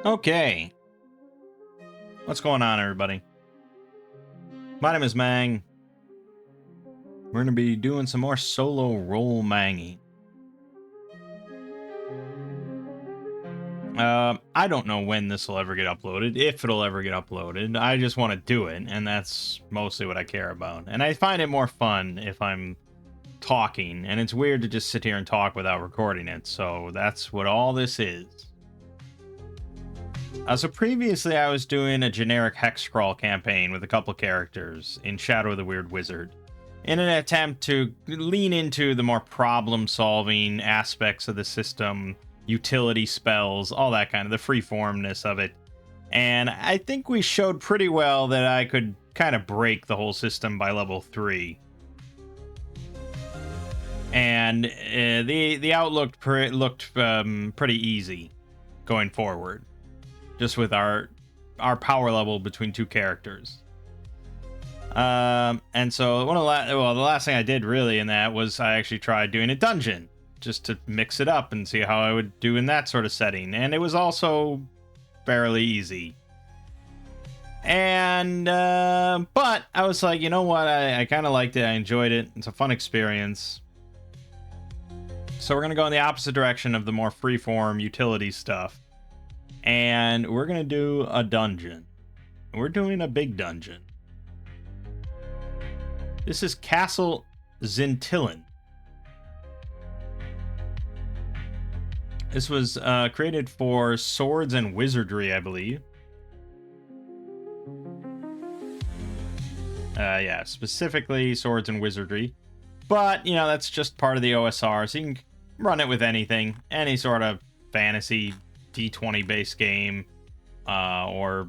Okay, what's going on, everybody? My name is Mang. We're going to be doing some more solo role manging. I don't know when this will ever get uploaded, if it'll ever get uploaded. I just want to do it, and that's mostly what I care about. And I find it more fun if I'm talking, and it's weird to just sit here and talk without recording it, so that's what all this is. So previously I was doing a generic hex scrawl campaign with a couple characters in Shadow of the Weird Wizard, in an attempt to lean into the more problem-solving aspects of the system, utility spells, all that kind of, the freeformness of it. And I think we showed pretty well that I could kind of break the whole system by level 3. And the outlook looked pretty easy going forward, just with our power level between two characters. And so the last thing I did really in that was I actually tried doing a dungeon just to mix it up and see how I would do in that sort of setting, and it was also fairly easy. And but I was like, you know what, I kind of liked it, I enjoyed it, it's a fun experience. So we're gonna go in the opposite direction of the more freeform utility stuff, and we're gonna do a dungeon. We're doing a big dungeon. This is Castle Xyntillan. This was created for Swords and Wizardry, I believe. Yeah, specifically Swords and Wizardry. But, you know, that's just part of the OSR, so you can run it with anything. Any sort of fantasy D20-based game, or,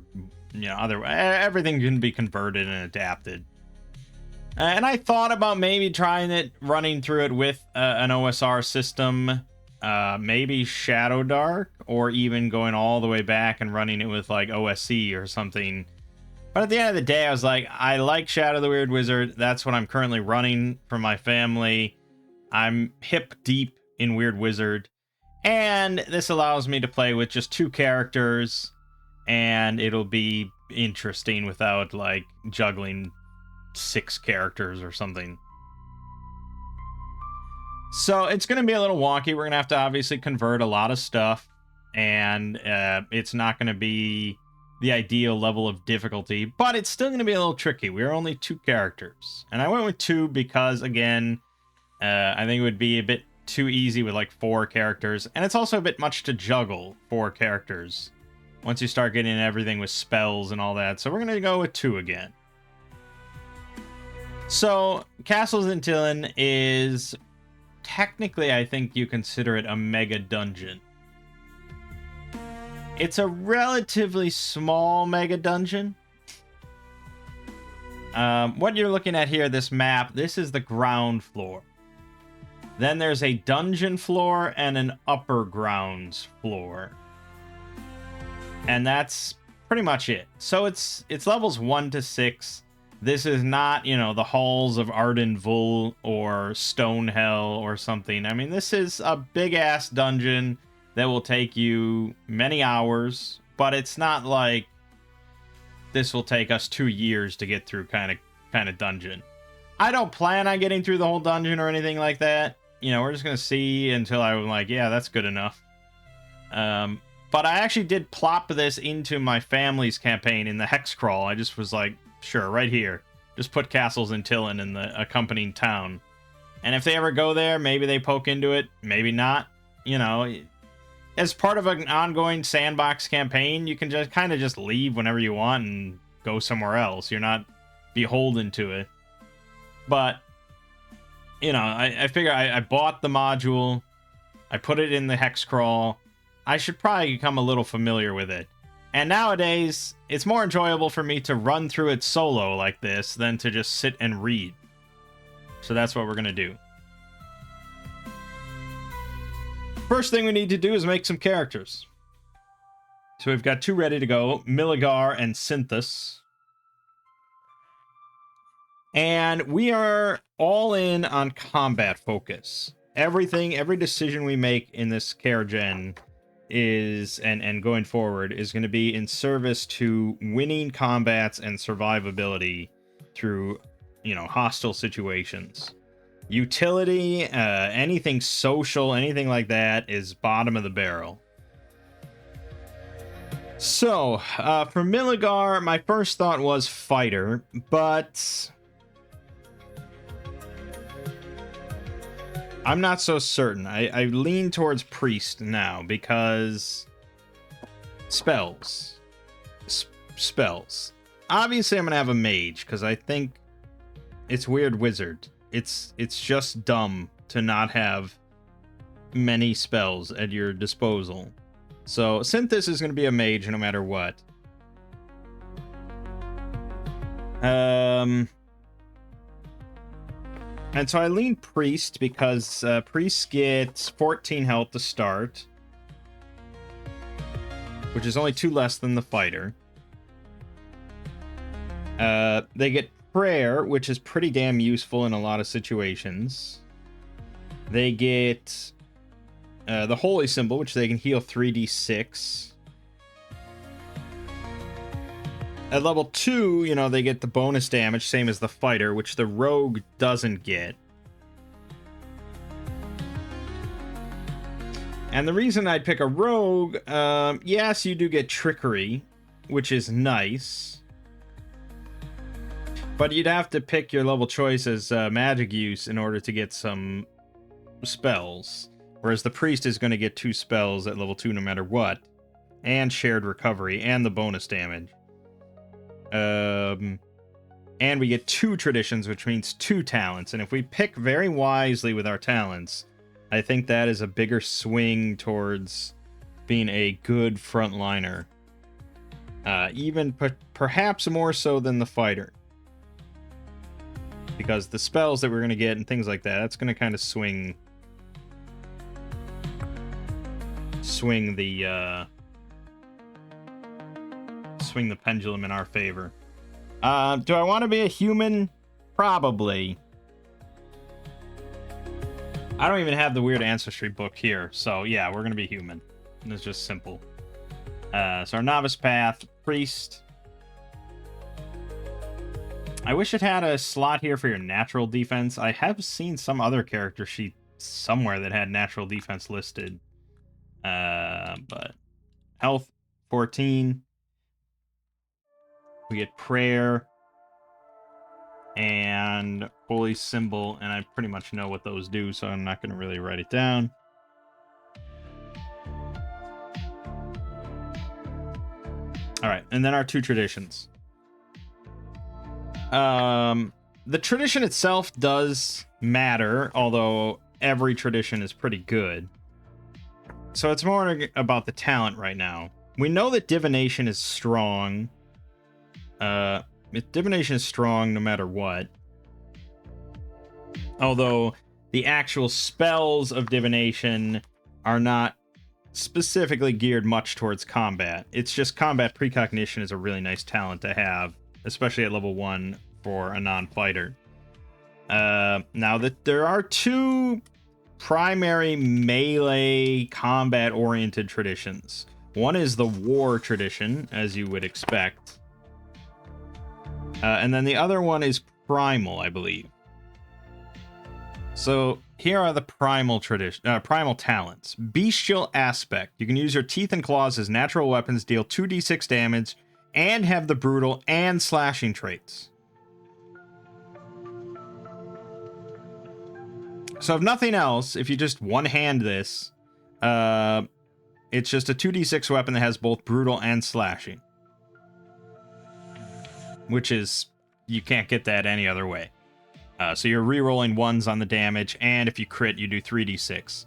you know, everything can be converted and adapted. And I thought about maybe trying it, running through it with an OSR system, maybe Shadow Dark, or even going all the way back and running it with like OSC or something. But at the end of the day, I was like, I like Shadow of the Weird Wizard. That's what I'm currently running for my family. I'm hip deep in Weird Wizard, and this allows me to play with just two characters, and it'll be interesting without like juggling 6 characters or something. So it's going to be a little wonky. We're going to have to obviously convert a lot of stuff, and it's not going to be the ideal level of difficulty, but it's still going to be a little tricky. We're only 2 characters, and I went with 2 because, again, I think it would be a bit too easy with like 4 characters, and it's also a bit much to juggle 4 characters once you start getting everything with spells and all that. So we're going to go with 2 again. So Castle Xyntillan is technically, I think you consider it a mega dungeon. It's a relatively small mega dungeon. What you're looking at here, this map, this is the ground floor. Then there's a dungeon floor and an upper grounds floor. And that's pretty much it. So it's levels 1 to 6. This is not, you know, the halls of Ardenvul or Stonehell or something. I mean, this is a big-ass dungeon that will take you many hours, but it's not like this will take us 2 years to get through kind of dungeon. I don't plan on getting through the whole dungeon or anything like that. You know, we're just going to see until I'm like, yeah, that's good enough. But I actually did plop this into my family's campaign in the hex crawl. I just was like, sure, right here. Just put Castle Xyntillan in the accompanying town. And if they ever go there, maybe they poke into it, maybe not. You know, as part of an ongoing sandbox campaign, you can just kind of just leave whenever you want and go somewhere else. You're not beholden to it. But, you know, I figure I bought the module. I put it in the hex crawl. I should probably become a little familiar with it. And nowadays, it's more enjoyable for me to run through it solo like this than to just sit and read. So that's what we're going to do. First thing we need to do is make some characters. So we've got 2 ready to go, Milligar and Synthus. And we are all in on combat focus. Every decision we make in this care gen is, and going forward, is going to be in service to winning combats and survivability through, hostile situations. Utility, anything social, anything like that is bottom of the barrel. So, for Miligar, my first thought was fighter, but I'm not so certain. I lean towards priest now because spells. Spells. Obviously, I'm going to have a mage because I think it's weird wizard. It's just dumb to not have many spells at your disposal. So, Synthis is going to be a mage no matter what. And so I lean priest because priest gets 14 health to start, which is only 2 less than the fighter. They get prayer, which is pretty damn useful in a lot of situations. They get the holy symbol, which they can heal 3d6. At level 2, they get the bonus damage, same as the fighter, which the rogue doesn't get. And the reason I'd pick a rogue, yes, you do get trickery, which is nice. But you'd have to pick your level choice as magic use in order to get some spells. Whereas the priest is going to get 2 spells at level 2 no matter what. And shared recovery, and the bonus damage. And we get 2 traditions, which means 2 talents. And if we pick very wisely with our talents, I think that is a bigger swing towards being a good frontliner. Even perhaps more so than the fighter. Because the spells that we're going to get and things like that, that's going to kind of swing the pendulum in our favor. Do I want to be a human? Probably. I don't even have the weird ancestry book here, so yeah, we're gonna be human. It's just simple. So our novice path, priest. I wish it had a slot here for your natural defense. I have seen some other character sheet somewhere that had natural defense listed. But health 14. We get prayer and holy symbol, and I pretty much know what those do, so I'm not going to really write it down. All right, and then our 2 traditions. The tradition itself does matter, although every tradition is pretty good. So it's more about the talent right now. We know that divination is strong. Divination is strong no matter what. Although the actual spells of divination are not specifically geared much towards combat. It's just combat precognition is a really nice talent to have, especially at level 1 for a non-fighter. Now that there are 2 primary melee combat-oriented traditions. One is the war tradition, as you would expect. And then the other one is primal, I believe. So here are the primal talents. Bestial aspect. You can use your teeth and claws as natural weapons, deal 2d6 damage, and have the brutal and slashing traits. So if nothing else, if you just one-hand this, it's just a 2d6 weapon that has both brutal and slashing. Which is, you can't get that any other way. So you're re-rolling 1s on the damage, and if you crit, you do 3d6.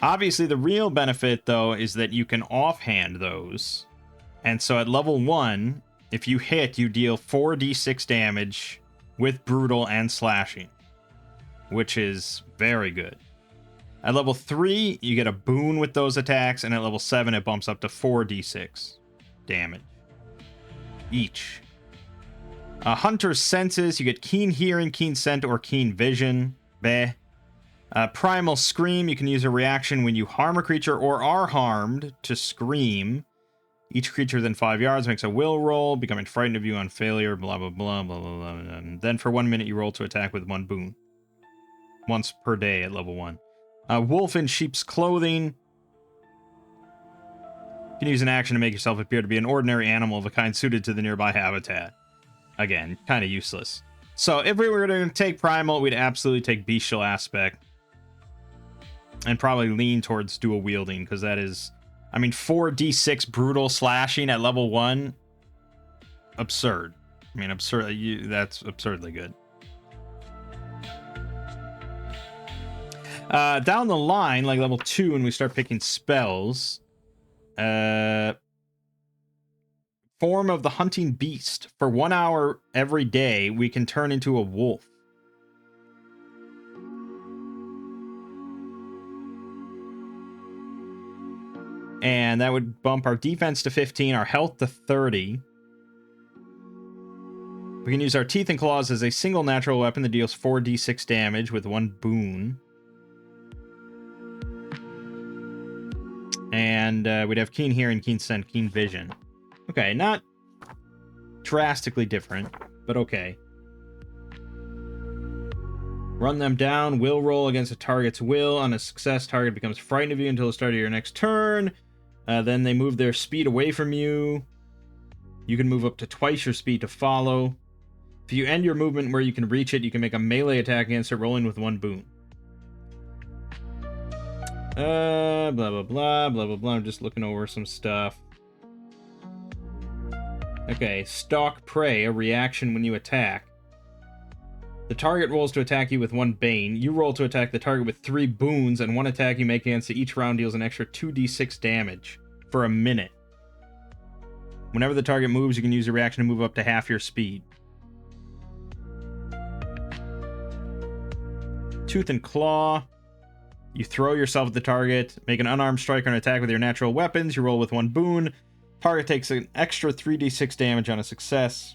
Obviously, the real benefit, though, is that you can offhand those. And so at level 1, if you hit, you deal 4d6 damage with brutal and slashing. Which is very good. At level 3, you get a boon with those attacks, and at level 7, it bumps up to 4d6 damage each. Hunter's senses, you get keen hearing, keen scent, or keen vision. Bleh. Primal Scream. You can use a reaction when you harm a creature or are harmed to scream. Each creature within 5 yards makes a will roll, becoming frightened of you on failure, blah, blah, blah, blah, blah, blah. And then for 1 minute, you roll to attack with 1 boon. Once per day at level 1. Wolf in Sheep's Clothing. You can use an action to make yourself appear to be an ordinary animal of a kind suited to the nearby habitat. Again, kind of useless. So if we were to take Primal, we'd absolutely take Bestial Aspect. And probably lean towards dual wielding, because that is... I mean, 4d6 brutal slashing at level 1. Absurd. I mean, absurd. That's absurdly good. Down the line, like level 2, when we start picking spells... Form of the Hunting Beast. For 1 hour every day, we can turn into a wolf. And that would bump our defense to 15, our health to 30. We can use our Teeth and Claws as a single natural weapon that deals 4d6 damage with 1 boon. And we'd have Keen Hearing, Keen Scent, Keen Vision. Okay, not drastically different, but okay. Run them down. Will roll against a target's will. On a success, target becomes frightened of you until the start of your next turn. Then they move their speed away from you. You can move up to twice your speed to follow. If you end your movement where you can reach it, you can make a melee attack against it, rolling with 1 boon. Blah, blah, blah, blah, blah, blah. I'm just looking over some stuff. Okay, Stalk Prey, a reaction when you attack. The target rolls to attack you with 1 Bane. You roll to attack the target with 3 boons, and 1 attack you make against it each round deals an extra 2d6 damage for a minute. Whenever the target moves, you can use a reaction to move up to half your speed. Tooth and Claw. You throw yourself at the target, make an unarmed strike or an attack with your natural weapons. You roll with 1 boon. Target takes an extra 3d6 damage on a success.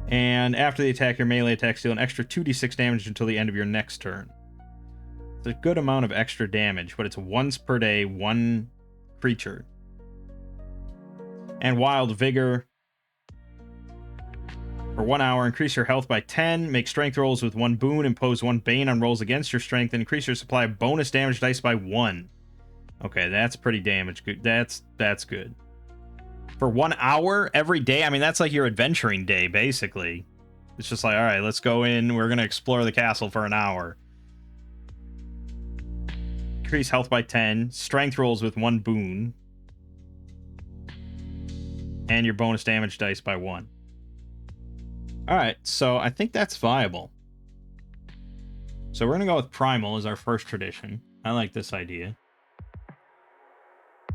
And after the attack, your melee attacks deal an extra 2d6 damage until the end of your next turn. It's a good amount of extra damage, but it's once per day, 1 creature. And Wild Vigor. For 1 hour, increase your health by 10, make strength rolls with 1 boon, impose 1 bane on rolls against your strength, and increase your supply of bonus damage dice by 1. Okay, that's pretty damage good. That's good. For 1 hour every day, I mean, that's like your adventuring day, basically. It's just like, all right, let's go in, we're going to explore the castle for an hour. Increase health by 10, strength rolls with 1 boon, and your bonus damage dice by 1. Alright, so I think that's viable. So we're going to go with Primal as our first tradition. I like this idea.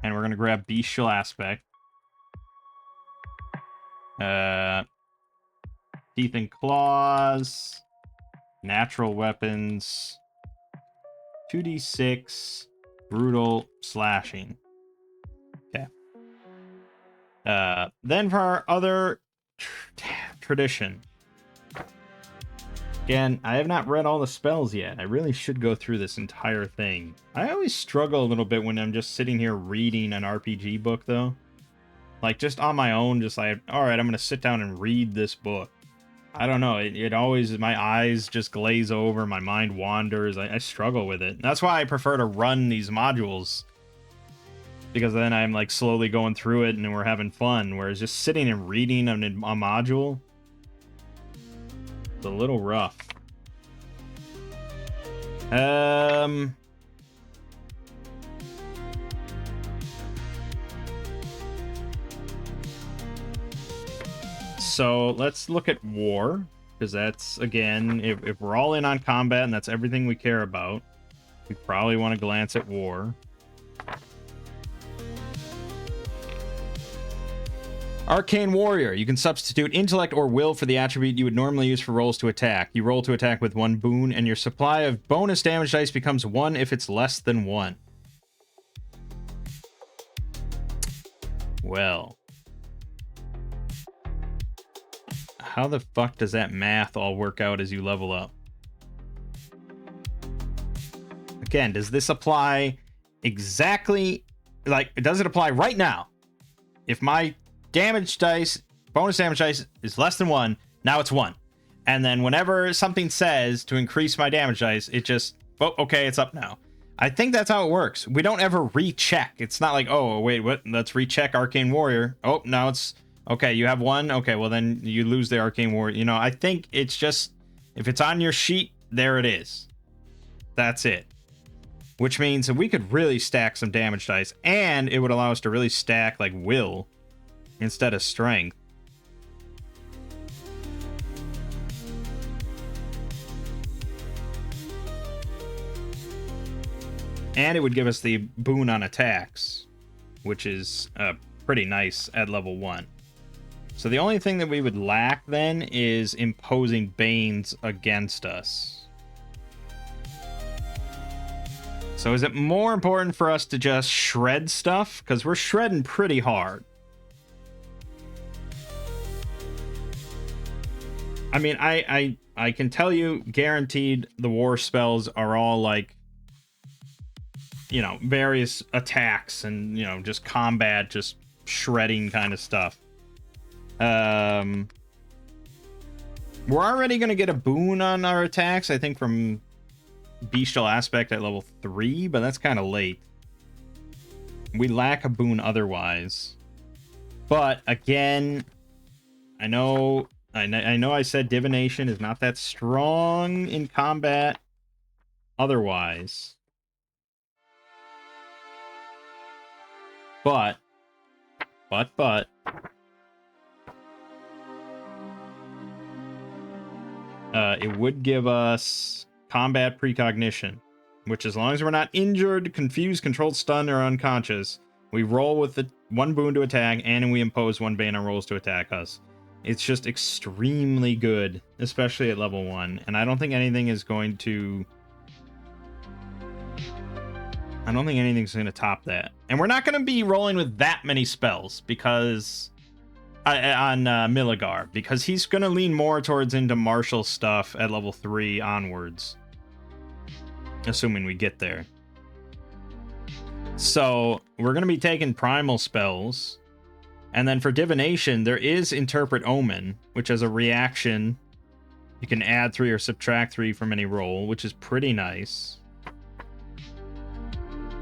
And we're going to grab Bestial Aspect. Teeth and Claws. Natural Weapons. 2d6. Brutal Slashing. Okay. Then for our other tradition. Again, I have not read all the spells yet. I really should go through this entire thing. I always struggle a little bit when I'm just sitting here reading an RPG book, though. Like, just on my own, just like, alright, I'm going to sit down and read this book. I don't know, it always, my eyes just glaze over, my mind wanders, I struggle with it. That's why I prefer to run these modules. Because then I'm like slowly going through it and we're having fun. Whereas just sitting and reading a module, it's a little rough. So let's look at war. Because that's, again, if we're all in on combat and that's everything we care about, we probably want to glance at war. Arcane Warrior. You can substitute intellect or will for the attribute you would normally use for rolls to attack. You roll to attack with 1 boon, and your supply of bonus damage dice becomes 1 if it's less than 1. Well. How the fuck does that math all work out as you level up? again, does this apply exactly, like, does it apply right now? If my damage dice, bonus damage dice is less than 1, now it's 1. And then whenever something says to increase my damage dice, it just, oh, okay, it's up now. I think that's how it works. We don't ever recheck. It's not like, oh, wait, what? Let's recheck Arcane Warrior. Oh, now it's, okay, you have 1. Okay, well, then you lose the Arcane Warrior. You know, I think it's just, if it's on your sheet, there it is. That's it. Which means that we could really stack some damage dice, and it would allow us to really stack, like, will instead of strength. And it would give us the boon on attacks, which is pretty nice at level 1. So the only thing that we would lack then is imposing Banes against us. So is it more important for us to just shred stuff? Because we're shredding pretty hard. I mean, I can tell you, guaranteed, the war spells are all like, you know, various attacks and, you know, just combat, just shredding kind of stuff. We're already going to get a boon on our attacks, I think, from Bestial Aspect at level 3, but that's kind of late. We lack a boon otherwise. But, again, I know I said Divination is not that strong in combat otherwise. But, it would give us combat precognition, which, as long as we're not injured, confused, controlled, stunned, or unconscious, we roll with the 1 boon to attack, and we impose 1 bane on rolls to attack us. It's just extremely good, especially at level 1, and I don't think anything is going to... I don't think anything's going to top that. And we're not going to be rolling with that many spells because on Milligar, because he's going to lean more towards into martial stuff at level 3 onwards. Assuming we get there. So we're going to be taking primal spells. And then for Divination, there is Interpret Omen, which has a reaction. You can add 3 or subtract 3 from any roll, which is pretty nice.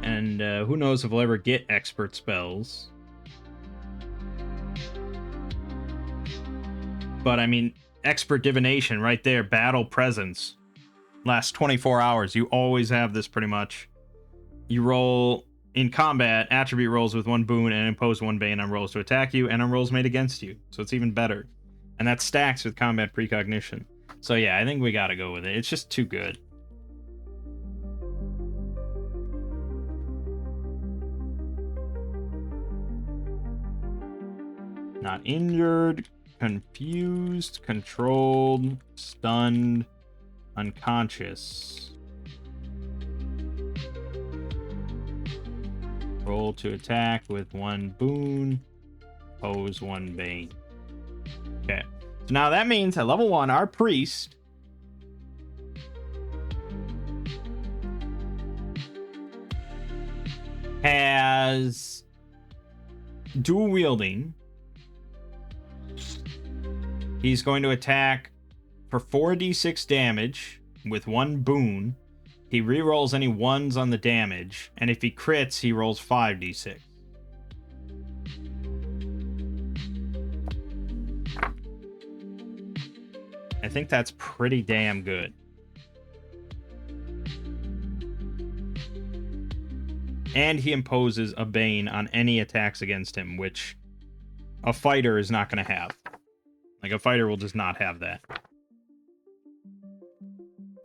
And who knows if we'll ever get expert spells. But I mean, expert divination right there, battle presence. Lasts 24 hours. You always have this pretty much. You roll in combat, attribute rolls with 1 boon and impose 1 bane on rolls to attack you and on rolls made against you. So it's even better. And that stacks with combat precognition. So yeah, I think we gotta go with it. It's just too good. Not injured, confused, controlled, stunned, unconscious. Roll to attack with 1 boon, pose 1 bane. Okay, so now that means at level 1, our priest has dual wielding. He's going to attack for 4d6 damage with 1 boon. He rerolls any 1s on the damage, and if he crits, he rolls 5d6. I think that's pretty damn good. And he imposes a bane on any attacks against him, which a fighter is not going to have. Like, a fighter will just not have that.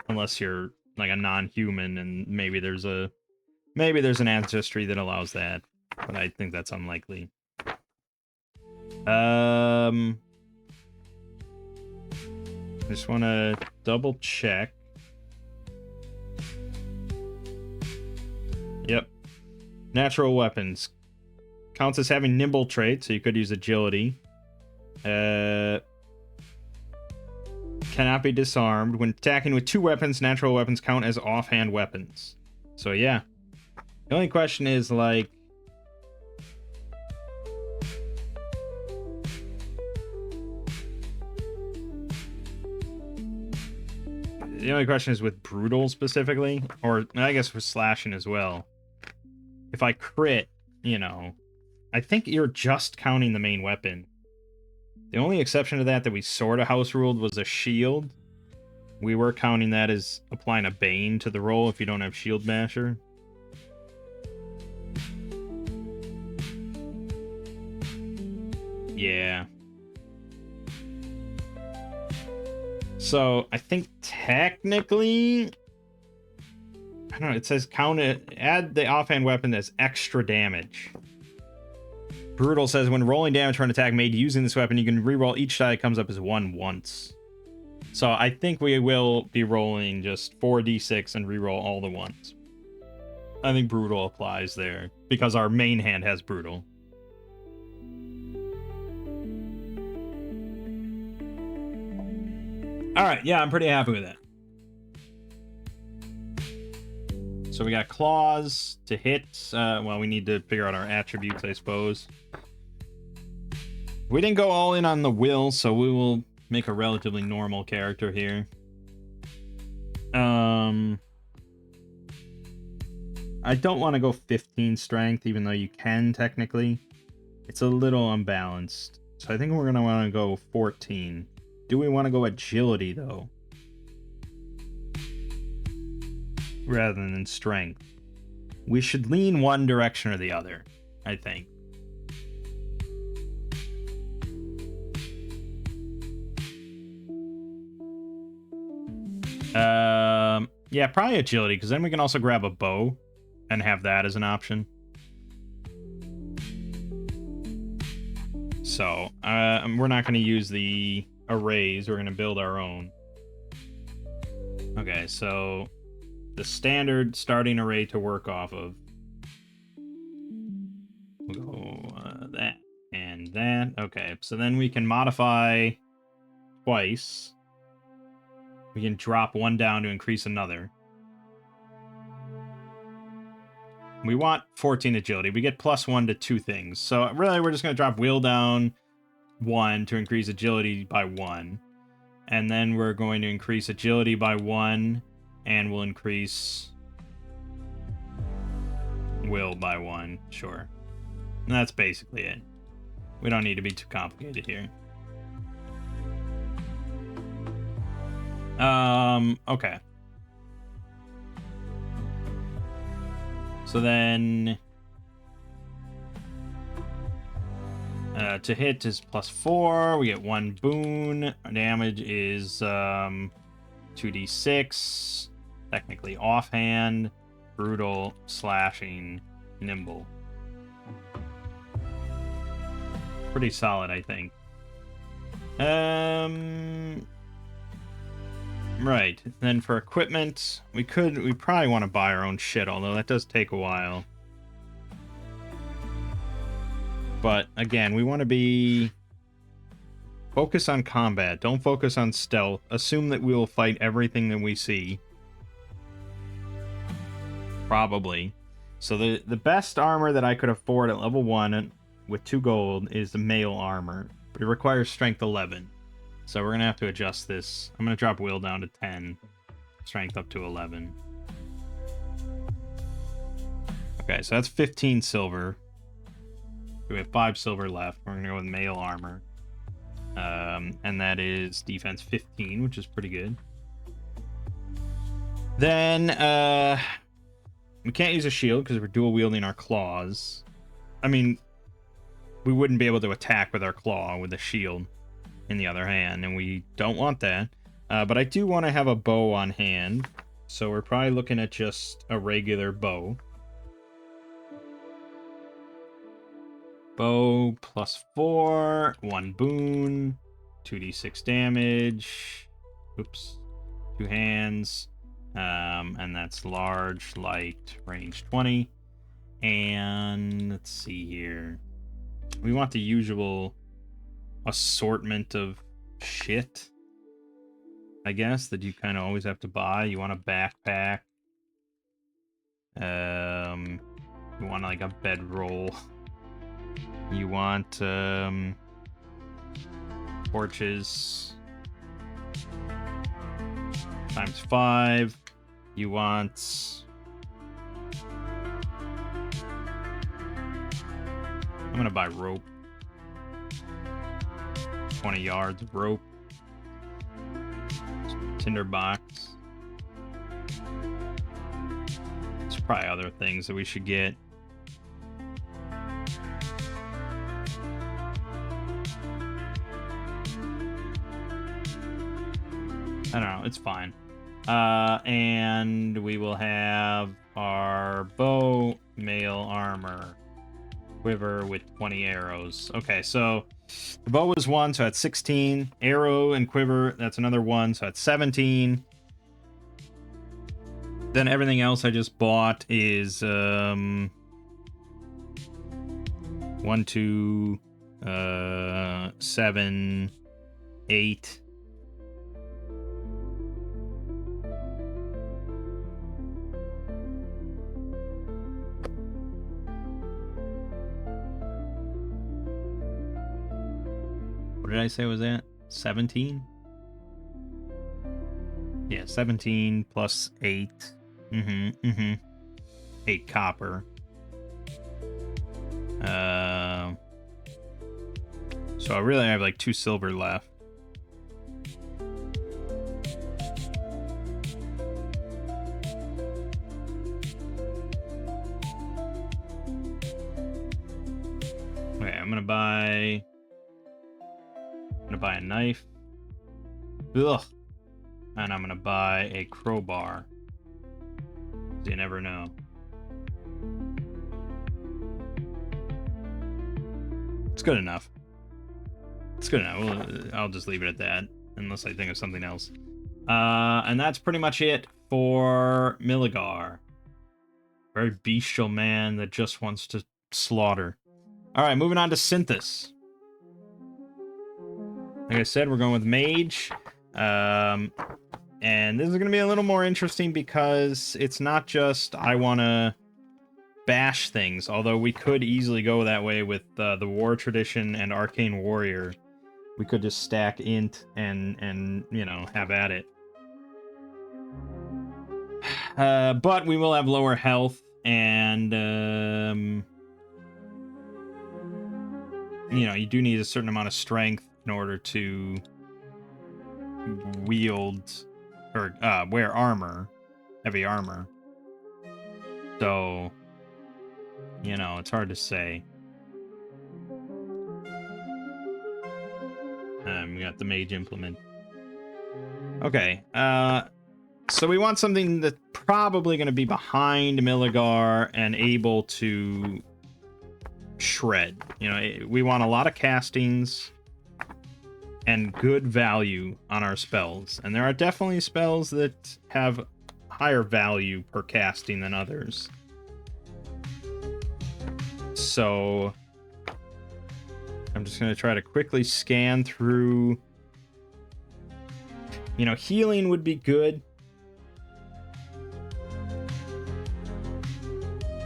Unless you're, like, a non-human, and maybe there's an ancestry that allows that. But I think that's unlikely. I just want to double check. Yep. Natural weapons. Counts as having nimble trait, so you could use agility. Cannot be disarmed. When attacking with 2 weapons, natural weapons count as offhand weapons. So yeah. The only question is, like, the only question is with brutal specifically, or I guess with slashing as well. If I crit, you know, I think you're just counting the main weapon. The only exception to that we sort of house ruled was a shield. We were counting that as applying a bane to the roll if you don't have shield basher. Yeah. So I think technically, I don't know, it says count it, add the offhand weapon as extra damage. Brutal says when rolling damage for an attack made using this weapon, you can reroll each die that comes up as 1 once. So I think we will be rolling just 4d6 and reroll all the ones. I think brutal applies there because our main hand has brutal. All right, yeah, I'm pretty happy with that. So we got claws to hit. Well, we need to figure out our attributes, I suppose. We didn't go all in on the will, so we will make a relatively normal character here. I don't want to go 15 strength, even though you can technically. It's a little unbalanced. So I think we're going to want to go 14. Do we want to go agility, though? Rather than strength. We should lean one direction or the other, I think. Yeah, probably agility, because then we can also grab a bow and have that as an option. So, we're not going to use the arrays. We're going to build our own. Okay, so the standard starting array to work off of. We'll go that and that. Okay, so then we can modify twice. We can drop one down to increase another. We want 14 agility. We get +1 to 2 things. So really, we're just going to drop will down 1 to increase agility by 1. And then we're going to increase agility by 1, and we'll increase will by 1. Sure. And that's basically it. We don't need to be too complicated here. Okay. So then to hit is +4. We get 1 boon. Our damage is 2d6. Technically offhand, brutal, slashing, nimble. Pretty solid, I think. Right. Then for equipment, we probably want to buy our own shit, although that does take a while. But again, we want to be focus on combat. Don't focus on stealth. Assume that we will fight everything that we see. Probably. So the best armor that I could afford at level 1 with 2 gold is the mail armor, but it requires strength 11. So we're going to have to adjust this. I'm going to drop will down to 10, strength up to 11. Okay, so that's 15 silver. We have 5 silver left. We're going to go with mail armor. And that is defense 15, which is pretty good. Then we can't use a shield because we're dual wielding our claws. I mean, we wouldn't be able to attack with our claw with a shield in the other hand, and we don't want that. But I do want to have a bow on hand, so we're probably looking at just a regular bow. Bow +4, 1 boon, 2d6 damage. Oops. 2 hands. And that's large, light, range 20. And let's see here. We want the usual assortment of shit, I guess, that you kind of always have to buy. You want a backpack. You want like a bedroll. You want torches times 5. You want... I'm gonna buy rope. 20 yards of rope. Tinder box. There's probably other things that we should get. I don't know, it's fine. And we will have our bow, mail armor, quiver with 20 arrows. Okay, so the bow was 1, so that's 16. Arrow and quiver, that's another 1, so that's 17. Then everything else I just bought is 1, 2, 7, 8. What did I say was that? 17? Yeah, 17 plus 8. 8 copper. So I really have like 2 silver left. Okay, I'm gonna buy a knife. Ugh. And I'm gonna buy a crowbar. You never know. It's good enough. It's good enough. Well, I'll just leave it at that, unless I think of something else. And that's pretty much it for Milligar. Very bestial man that just wants to slaughter. Alright, moving on to Synthis. Like I said, we're going with Mage. And this is going to be a little more interesting because it's not just I want to bash things, although we could easily go that way with the War Tradition and Arcane Warrior. We could just stack Int and you know, have at it. But we will have lower health and, you know, you do need a certain amount of strength in order to wield or wear armor, heavy armor. So, you know, it's hard to say. We got the mage implement. Okay, so we want something that's probably going to be behind Milligar and able to shred. You know, we want a lot of castings and good value on our spells. And there are definitely spells that have higher value per casting than others. So I'm just going to try to quickly scan through. You know, healing would be good.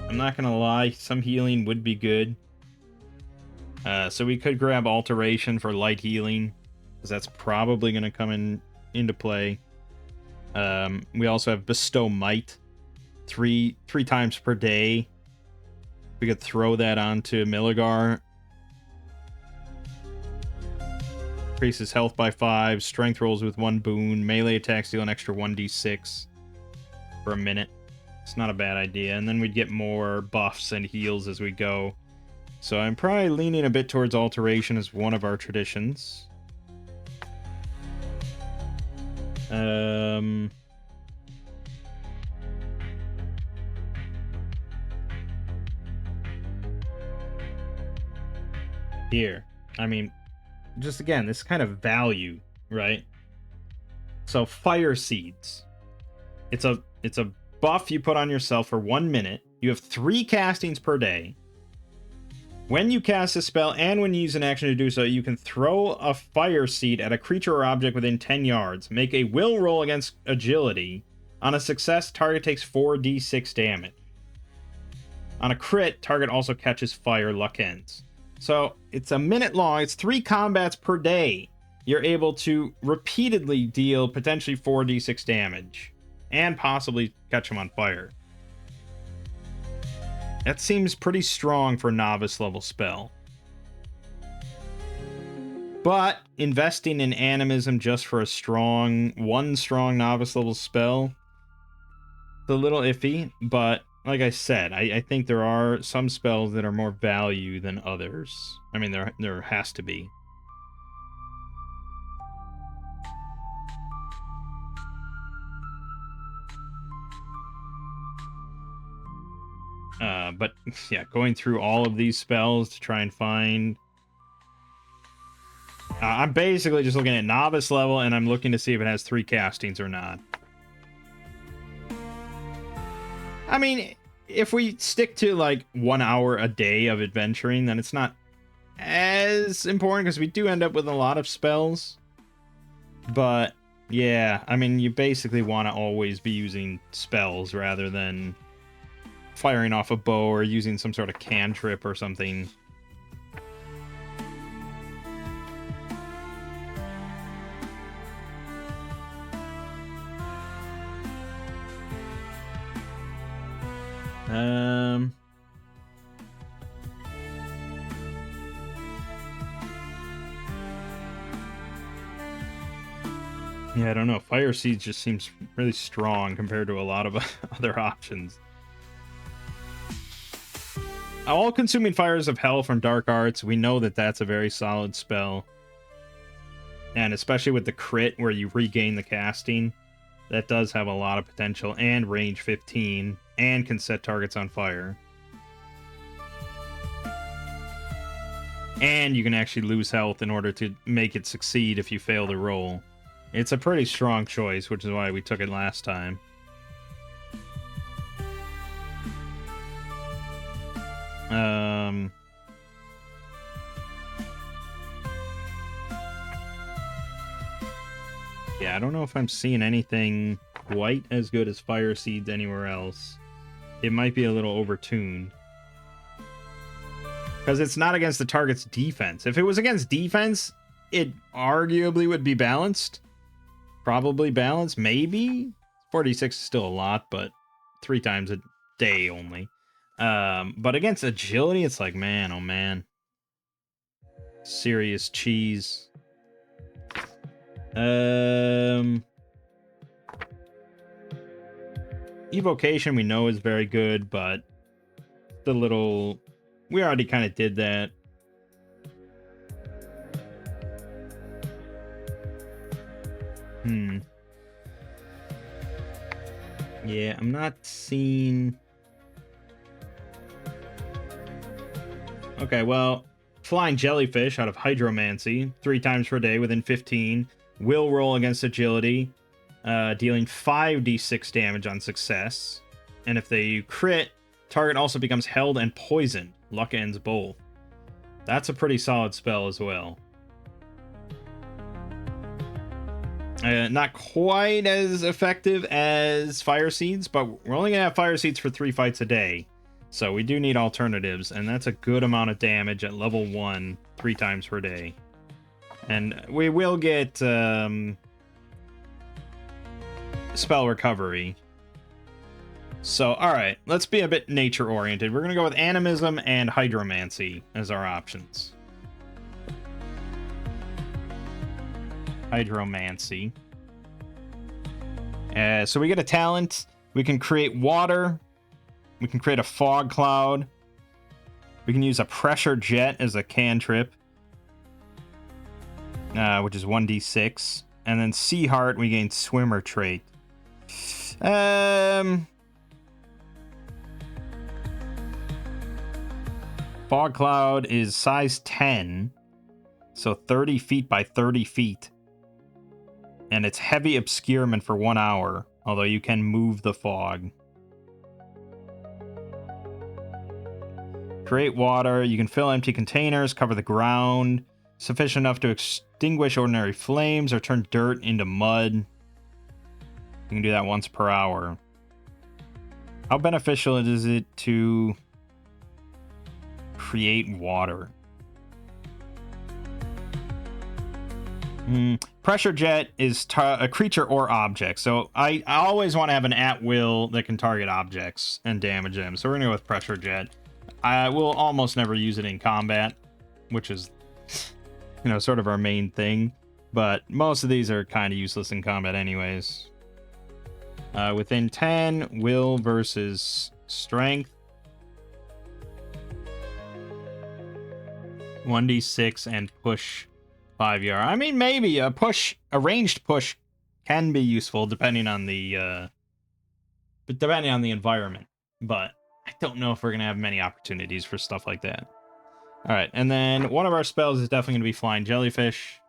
I'm not going to lie, some healing would be good. So we could grab Alteration for light healing, because that's probably going to come into play. We also have Bestow Might, three times per day. We could throw that onto Milligar. Increases health by 5, strength rolls with 1 boon, melee attacks deal an extra 1d6 for a minute. It's not a bad idea. And then we'd get more buffs and heals as we go. So I'm probably leaning a bit towards Alteration as one of our traditions. Here. I mean, just again, this kind of value, right? So Fire Seeds. It's a buff you put on yourself for 1 minute. You have 3 castings per day. When you cast a spell and when you use an action to do so, you can throw a fire seed at a creature or object within 10 yards. Make a will roll against agility. On a success, target takes 4d6 damage. On a crit, target also catches fire, luck ends. So it's a minute long. It's 3 combats per day. You're able to repeatedly deal potentially 4d6 damage and possibly catch them on fire. That seems pretty strong for a novice level spell. But investing in animism just for one strong novice level spell, it's a little iffy, but like I said, I think there are some spells that are more value than others. I mean, there has to be. But yeah, going through all of these spells to try and find... I'm basically just looking at novice level, and I'm looking to see if it has 3 castings or not. I mean, if we stick to like 1 hour a day of adventuring, then it's not as important because we do end up with a lot of spells. But yeah, I mean, you basically want to always be using spells rather than firing off a bow or using some sort of cantrip or something. Yeah, I don't know. Fire Seeds just seems really strong compared to a lot of other options. All-Consuming Fires of Hell from Dark Arts. We know that that's a very solid spell. And especially with the crit where you regain the casting, that does have a lot of potential. And range 15. And can set targets on fire. And you can actually lose health in order to make it succeed if you fail to roll. It's a pretty strong choice, which is why we took it last time. Yeah, I don't know if I'm seeing anything quite as good as Fire Seeds anywhere else. It might be a little overtuned. Because it's not against the target's defense. If it was against defense, it arguably would be balanced. Probably balanced, maybe? 46 is still a lot, but 3 times a day only. But against agility, it's like, man, oh man. Serious cheese. Evocation we know is very good, but the little... We already kind of did that. Yeah, I'm not seeing... Okay, well, Flying Jellyfish out of Hydromancy, 3 times per day within 15. Will roll against agility, dealing 5d6 damage on success. And if they crit, target also becomes held and poisoned. Luck ends both. That's a pretty solid spell as well. Not quite as effective as Fire Seeds, but we're only going to have Fire Seeds for 3 fights a day. So we do need alternatives, and that's a good amount of damage at level 1, 3 times per day. And we will get spell recovery. So, alright, let's be a bit nature-oriented. We're going to go with Animism and Hydromancy as our options. Hydromancy. So we get a talent. We can create water. We can create a fog cloud. We can use a pressure jet as a cantrip, which is 1d6. And then Sea Heart, we gain swimmer trait. Fog cloud is size 10, so 30 feet by 30 feet. And it's heavy obscurement for 1 hour, although you can move the fog. Create water. You can fill empty containers, cover the ground, sufficient enough to extinguish ordinary flames or turn dirt into mud. You can do that once per hour. How beneficial is it to create water. Pressure jet is a creature or object. So I always want to have an at-will that can target objects and damage them. So we're going to go with pressure jet. I will almost never use it in combat, which is, you know, sort of our main thing. But most of these are kind of useless in combat anyways. Within 10, will versus strength. 1d6 and push 5 yard. I mean, maybe a ranged push can be useful depending on the environment. But I don't know if we're gonna have many opportunities for stuff like that. All right, and then one of our spells is definitely gonna be flying jellyfish.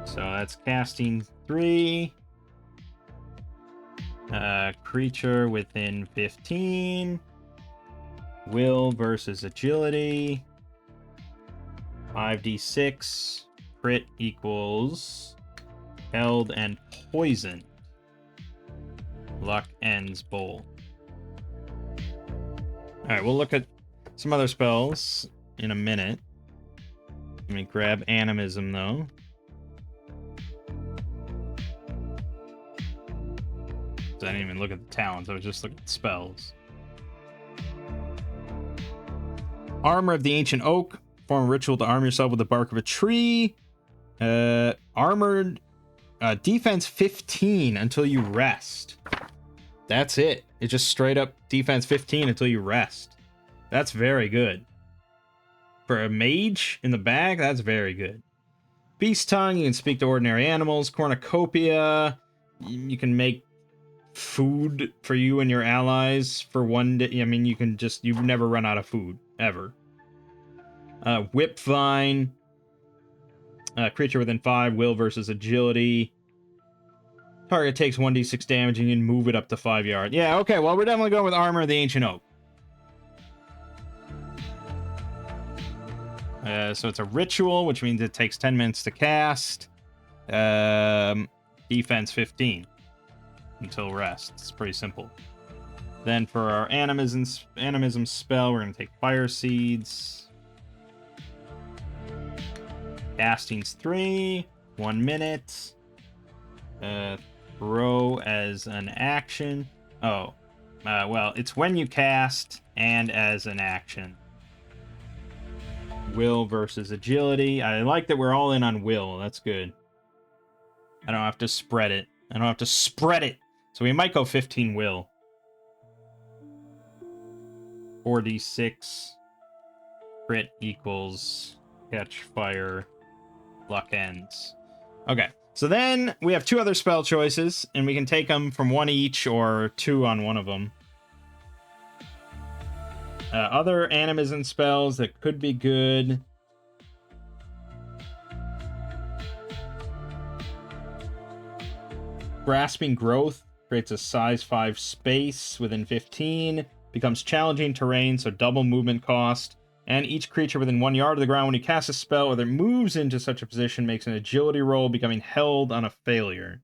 So that's casting 3. Creature within 15. Will versus agility. 5d6. Crit equals held and poison. Luck ends bowl. Alright, we'll look at some other spells in a minute. Let me grab Animism though. So I didn't even look at the talents, I was just looking at spells. Armor of the Ancient Oak. Perform a ritual to arm yourself with the bark of a tree. Armored defense 15 until you rest. That's it. It's just straight up defense 15 until you rest. That's very good. For a mage in the bag, that's very good. Beast Tongue, you can speak to ordinary animals. Cornucopia, you can make food for you and your allies for one day. I mean, you've never run out of food, ever. Whip Vine, creature within 5, will versus agility. Target takes 1d6 damage and you can move it up to 5 yards. Yeah, okay, well, we're definitely going with Armor of the Ancient Oak. So it's a ritual, which means it takes 10 minutes to cast. Defense 15 until rest. It's pretty simple. Then for our animism spell, we're going to take Fire Seeds. Casting's 3, 1 minute. Throw as an action. Oh, well, it's when you cast and as an action. Will versus agility. I like that we're all in on will. That's good. I don't have to spread it. So we might go 15 will. 4d6. Crit equals catch fire. Luck ends. Okay. So then we have 2 other spell choices, and we can take them from 1 each or 2 on one of them. Other animism spells that could be good. Grasping Growth creates a size 5 space within 15. Becomes challenging terrain, so double movement cost. And each creature within 1 yard of the ground when you cast a spell or that moves into such a position makes an agility roll, becoming held on a failure.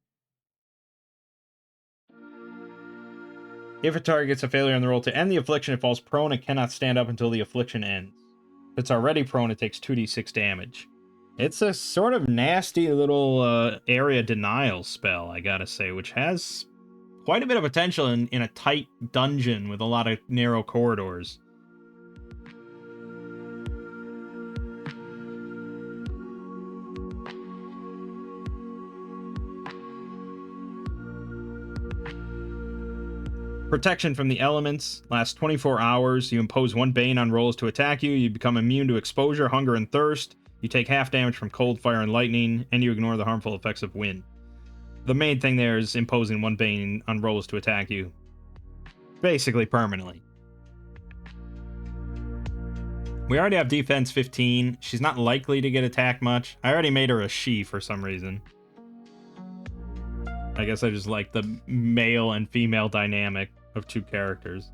If a target gets a failure on the roll to end the affliction, it falls prone and cannot stand up until the affliction ends. If it's already prone, it takes 2d6 damage. It's a sort of nasty little area denial spell, I gotta say, which has quite a bit of potential in a tight dungeon with a lot of narrow corridors. Protection from the elements. Lasts 24 hours. You impose 1 bane on rolls to attack you. You become immune to exposure, hunger, and thirst. You take half damage from cold, fire, and lightning, and you ignore the harmful effects of wind. The main thing there is imposing 1 bane on rolls to attack you. Basically permanently. We already have defense 15. She's not likely to get attacked much. I already made her a she for some reason. I guess I just like the male and female dynamic of 2 characters.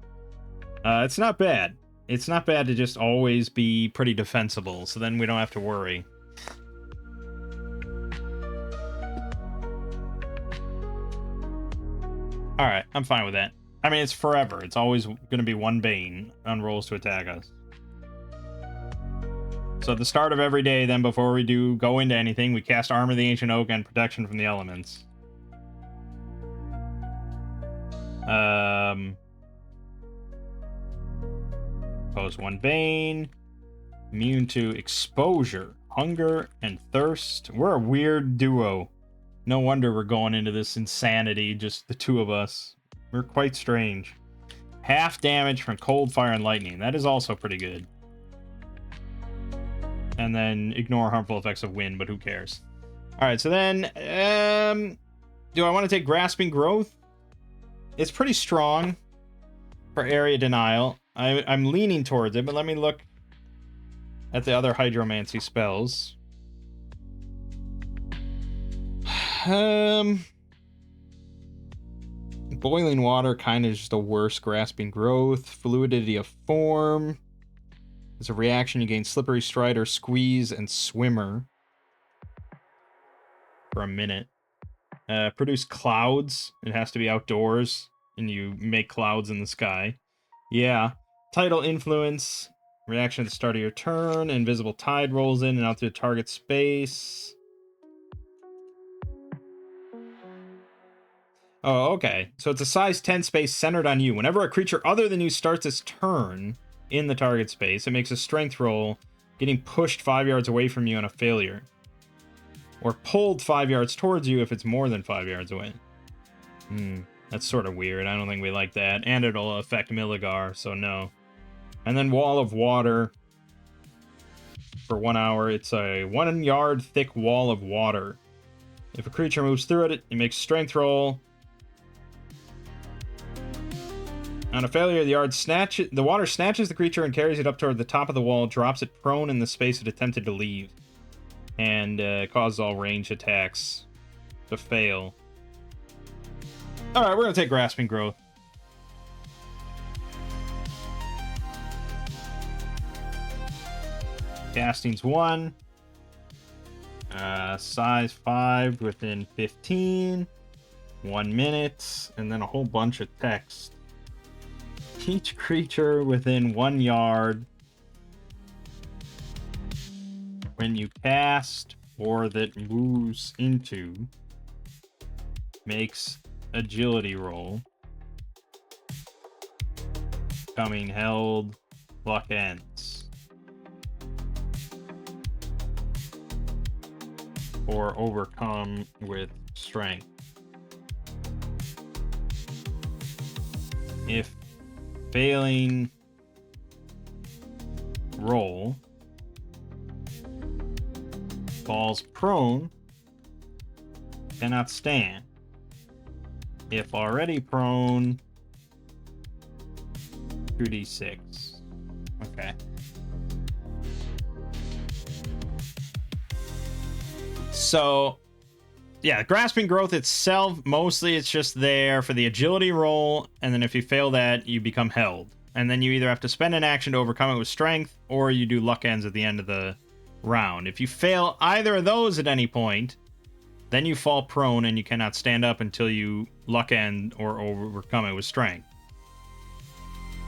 It's not bad. It's not bad to just always be pretty defensible, so then we don't have to worry. Alright, I'm fine with that. I mean, it's forever. It's always going to be one Bane on rolls to attack us. So at the start of every day, then before we do go into anything, we cast Armor of the Ancient Oak and Protection from the Elements. Pose 1 Bane. Immune to Exposure, Hunger, and Thirst. We're a weird duo. No wonder we're going into this insanity, just the two of us. We're quite strange. Half damage from Cold, Fire, and Lightning. That is also pretty good. And then ignore harmful effects of wind, but who cares? Alright, so then... do I want to take Grasping Growth? It's pretty strong for Area Denial. I'm leaning towards it, but let me look at the other Hydromancy spells. Boiling Water kind of just a worse. Grasping Growth. Fluidity of Form. As a reaction, you gain Slippery Strider, Squeeze, and Swimmer. For a minute. Produce Clouds. It has to be outdoors. And you make clouds in the sky. Yeah. Tidal Influence. Reaction at the start of your turn. Invisible Tide rolls in and out through the target space. Oh, okay. So it's a size 10 space centered on you. Whenever a creature other than you starts its turn in the target space, it makes a strength roll, getting pushed 5 yards away from you on a failure. Or pulled 5 yards towards you if it's more than 5 yards away. That's sort of weird. I don't think we like that. And it'll affect Milligar, so no. And then Wall of Water. For 1 hour, it's a 1 yard thick wall of water. If a creature moves through it, it makes a strength roll. On a failure, the water snatches the creature and carries it up toward the top of the wall, drops it prone in the space it attempted to leave, and causes all ranged attacks to fail. Alright, we're going to take Grasping Growth. Casting's 1. Size 5 within 15. 1 minute, and then a whole bunch of text. Each creature within 1 yard, when you cast or that moves into, makes agility roll. Becoming held, luck ends. Or overcome with strength. If failing roll, falls prone, cannot stand. If already prone, 2d6. Okay. So, yeah, Grasping Growth itself, mostly it's just there for the agility roll, and then if you fail that, you become held. And then you either have to spend an action to overcome it with strength, or you do luck ends at the end of the round. If you fail either of those at any point, then you fall prone and you cannot stand up until you luck end or overcome it with strength.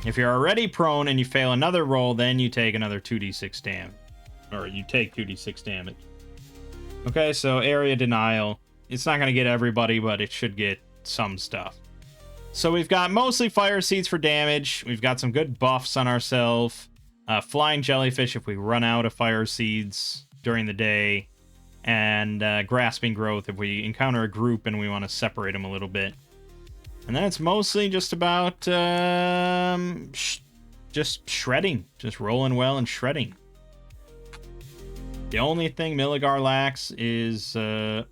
If you're already prone and you fail another roll, then you take another 2d6 damage. Or you take 2d6 damage. Okay, so Area Denial. It's not going to get everybody, but it should get some stuff. So we've got mostly Fire Seeds for damage. We've got some good buffs on ourselves. Flying Jellyfish if we run out of Fire Seeds during the day. And Grasping Growth if we encounter a group and we want to separate them a little bit. And then it's mostly just about just shredding. Just rolling well and shredding. The only thing Milligar lacks is... I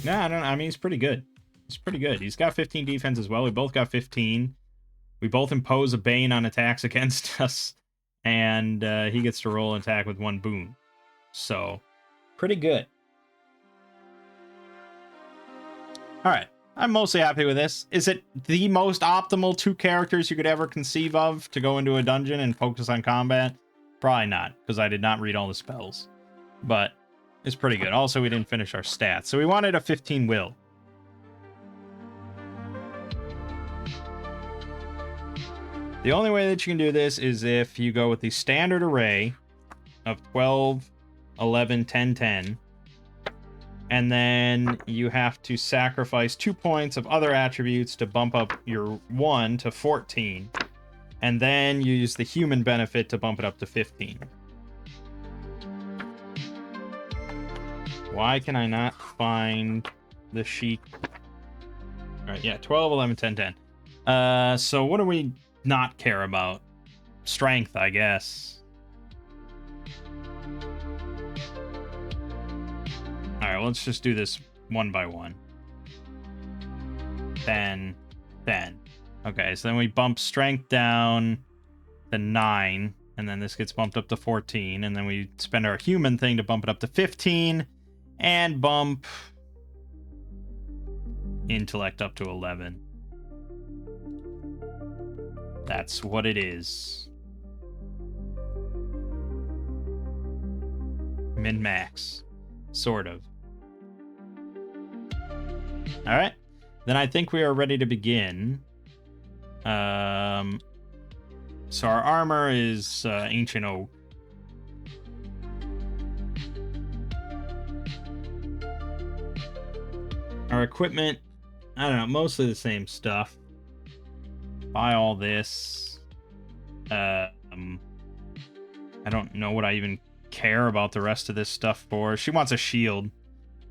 mean, he's pretty good. He's pretty good. He's got 15 defense as well. We both got 15. We both impose a Bane on attacks against us. And he gets to roll an attack with 1 boon. So, pretty good. Alright. I'm mostly happy with this. Is it the most optimal 2 characters you could ever conceive of to go into a dungeon and focus on combat? Probably not, because I did not read all the spells. But it's pretty good. Also, we didn't finish our stats. So we wanted a 15 will. The only way that you can do this is if you go with the standard array of 12, 11, 10, 10. And then you have to sacrifice 2 points of other attributes to bump up your 1 to 14. And then you use the human benefit to bump it up to 15. Why can I not find the sheet? All right, yeah, 12, 11, 10, 10. So what do we not care about? Strength, I guess. All right, well, let's just do this one by one. 10, 10. Okay, so then we bump strength down to 9, and then this gets bumped up to 14, and then we spend our human thing to bump it up to 15, and bump intellect up to 11. That's what it is. Min-max. Sort of. Alright. Then I think we are ready to begin. So our armor is ancient oak. Our equipment, I don't know, mostly the same stuff. Buy all this. I don't know what I even care about the rest of this stuff for. She wants a shield.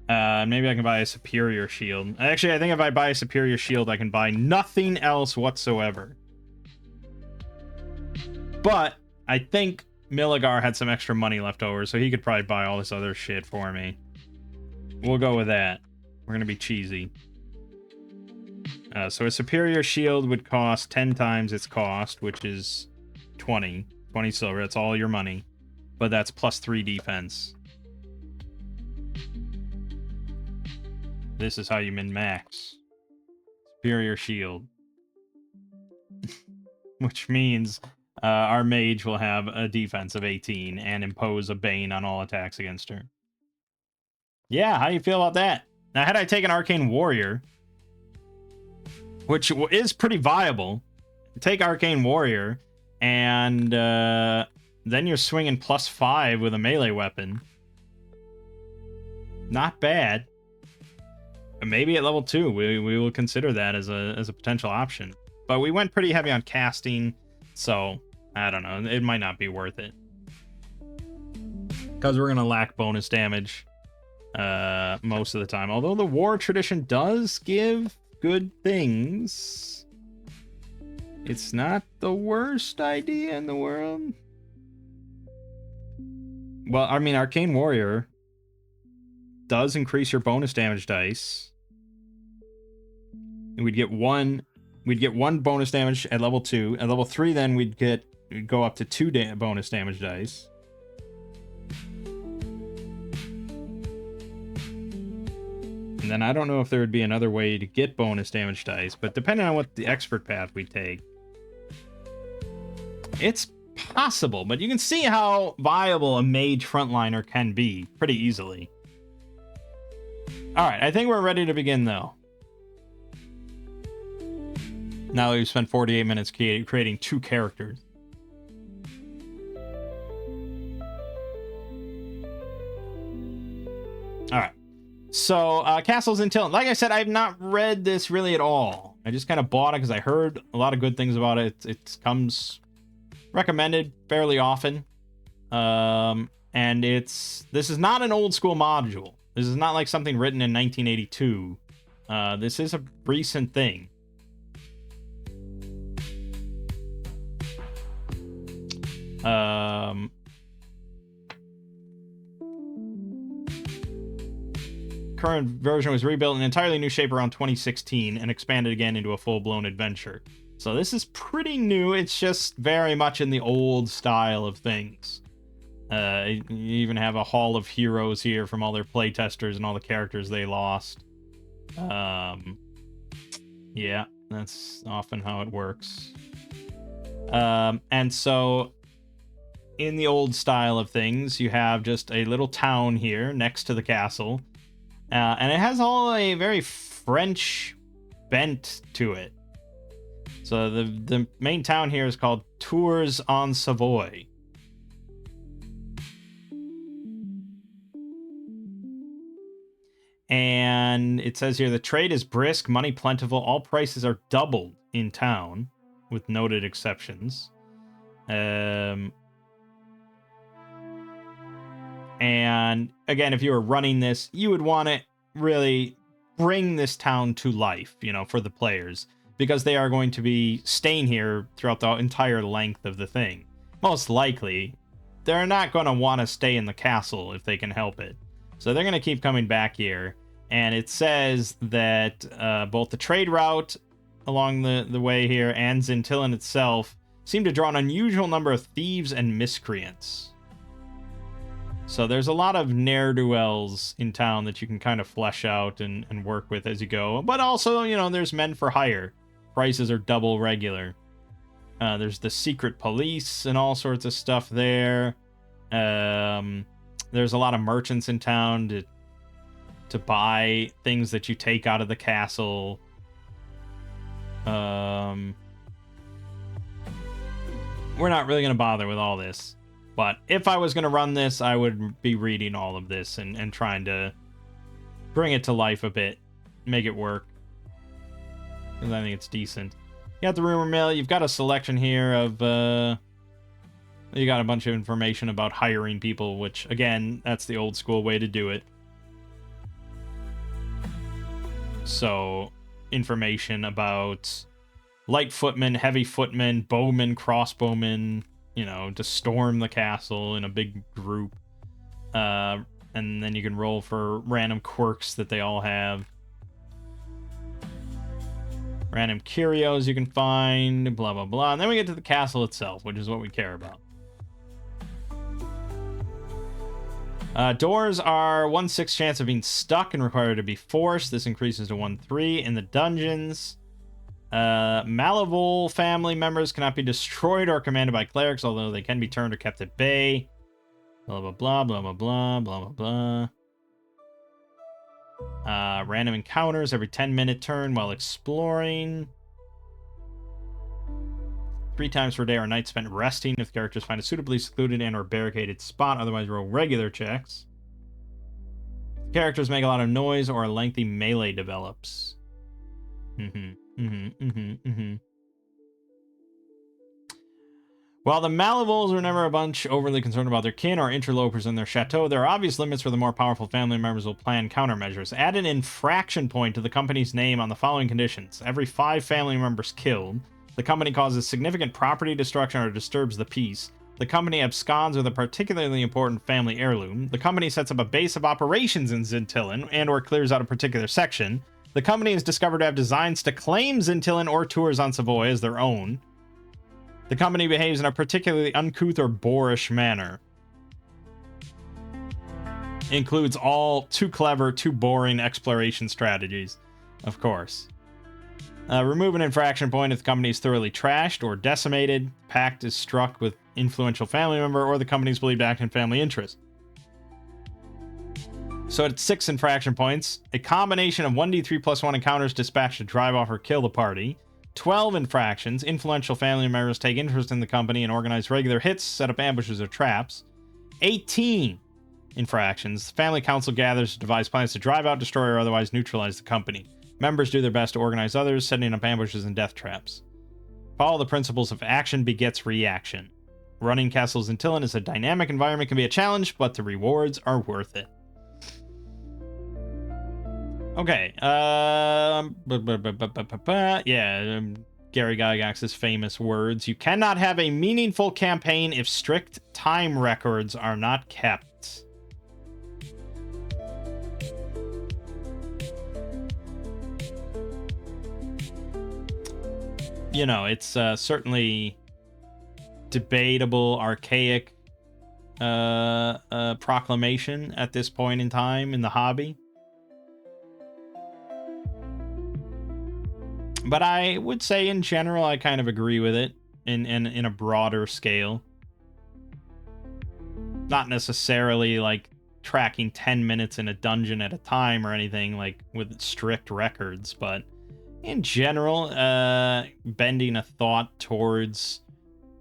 Maybe I can buy a superior shield. Actually, I think if I buy a superior shield, I can buy nothing else whatsoever. But I think Milligar had some extra money left over, so he could probably buy all this other shit for me. We'll go with that. We're gonna be cheesy. So a superior shield would cost 10 times its cost, which is 20 silver. That's all your money, but that's plus 3 defense. This is how you min-max. Superior shield. Which means our mage will have a defense of 18 and impose a bane on all attacks against her. Yeah, how do you feel about that? Now, had I taken Arcane Warrior, which is pretty viable, take Arcane Warrior, and then you're swinging plus 5 with a melee weapon. Not bad. Maybe at level 2, we will consider that as a potential option. But we went pretty heavy on casting, so I don't know. It might not be worth it. Because we're going to lack bonus damage most of the time. Although the war tradition does give good things, it's not the worst idea in the world. Well, I mean, Arcane Warrior does increase your bonus damage dice. And we'd get one bonus damage at level 2. At level 3, then we'd go up to 2 bonus damage dice. And then I don't know if there would be another way to get bonus damage dice, but depending on what the expert path we take, it's possible. But you can see how viable a mage frontliner can be pretty easily. Alright, I think we're ready to begin, though. Now that we've spent 48 minutes creating 2 characters. Alright. So, Castle Xyntillan. Like I said, I've not read this really at all. I just kind of bought it because I heard a lot of good things about it. It comes recommended fairly often. And this is not an old school module. This is not like something written in 1982. This is a recent thing. Current version was rebuilt in an entirely new shape around 2016 and expanded again into a full-blown adventure. So this is pretty new. It's just very much in the old style of things. You even have a hall of heroes here from all their playtesters and all the characters they lost. Yeah, that's often how it works. And so in the old style of things, you have just a little town here next to the castle. And it has all a very French bent to it. So the main town here is called Tours-en-Savoie. And it says here, the trade is brisk, money plentiful, all prices are doubled in town, with noted exceptions. And again, if you were running this, you would want to really bring this town to life, you know, for the players, because they are going to be staying here throughout the entire length of the thing. Most likely, they're not going to want to stay in the castle if they can help it. So they're going to keep coming back here. And it says that both the trade route along the way here and Xyntillan itself seem to draw an unusual number of thieves and miscreants. So there's a lot of ne'er-do-wells in town that you can kind of flesh out and work with as you go. But also, you know, there's men for hire. Prices are double regular. There's the secret police and all sorts of stuff there. There's a lot of merchants in town to buy things that you take out of the castle. We're not really going to bother with all this. But if I was going to run this, I would be reading all of this and trying to bring it to life a bit. Make it work. Because I think it's decent. You got the rumor mill. You've got a selection here of... you got a bunch of information about hiring people, which, again, that's the old school way to do it. So, information about light footmen, heavy footmen, bowmen, crossbowmen, you know, to storm the castle in a big group. And then you can roll for random quirks that they all have. Random curios you can find, blah, blah, blah. And then we get to the castle itself, which is what we care about. Doors are 1/6 chance of being stuck and required to be forced. This increases to 1/3 in the dungeons. Malevol family members cannot be destroyed or commanded by clerics, although they can be turned or kept at bay. Blah, blah, blah, blah, blah, blah, blah, blah, blah. Random encounters every 10-minute turn while exploring. 3 times per day or night spent resting if characters find a suitably secluded and or barricaded spot. Otherwise, roll regular checks. Characters make a lot of noise or a lengthy melee develops. While the Malevols are never a bunch overly concerned about their kin or interlopers in their chateau, there are obvious limits where the more powerful family members will plan countermeasures. Add an infraction point to the company's name on the following conditions. Every 5 family members killed, the company causes significant property destruction or disturbs the peace. The company absconds with a particularly important family heirloom. The company sets up a base of operations in Xyntillan and or clears out a particular section. The company is discovered to have designs to claim Xyntillan or Tours-en-Savoie as their own. The company behaves in a particularly uncouth or boorish manner. Includes all too clever, too boring exploration strategies, of course. Remove an infraction point if the company is thoroughly trashed or decimated, pact is struck with influential family member, or the company is believed to act in family interest. So it's 6 infraction points. A combination of 1d3 plus 1 encounters dispatched to drive off or kill the party. 12 infractions. Influential family members take interest in the company and organize regular hits, set up ambushes or traps. 18 infractions. The family council gathers to devise plans to drive out, destroy, or otherwise neutralize the company. Members do their best to organize others, setting up ambushes and death traps. Follow the principles of action begets reaction. Running Castle Xyntillan is a dynamic environment, can be a challenge, but the rewards are worth it. Okay, Gary Gygax's famous words. You cannot have a meaningful campaign if strict time records are not kept. You know, it's certainly debatable, archaic proclamation at this point in time in the hobby. But I would say in general, I kind of agree with it in a broader scale. Not necessarily like tracking 10 minutes in a dungeon at a time or anything like with strict records, but in general, bending a thought towards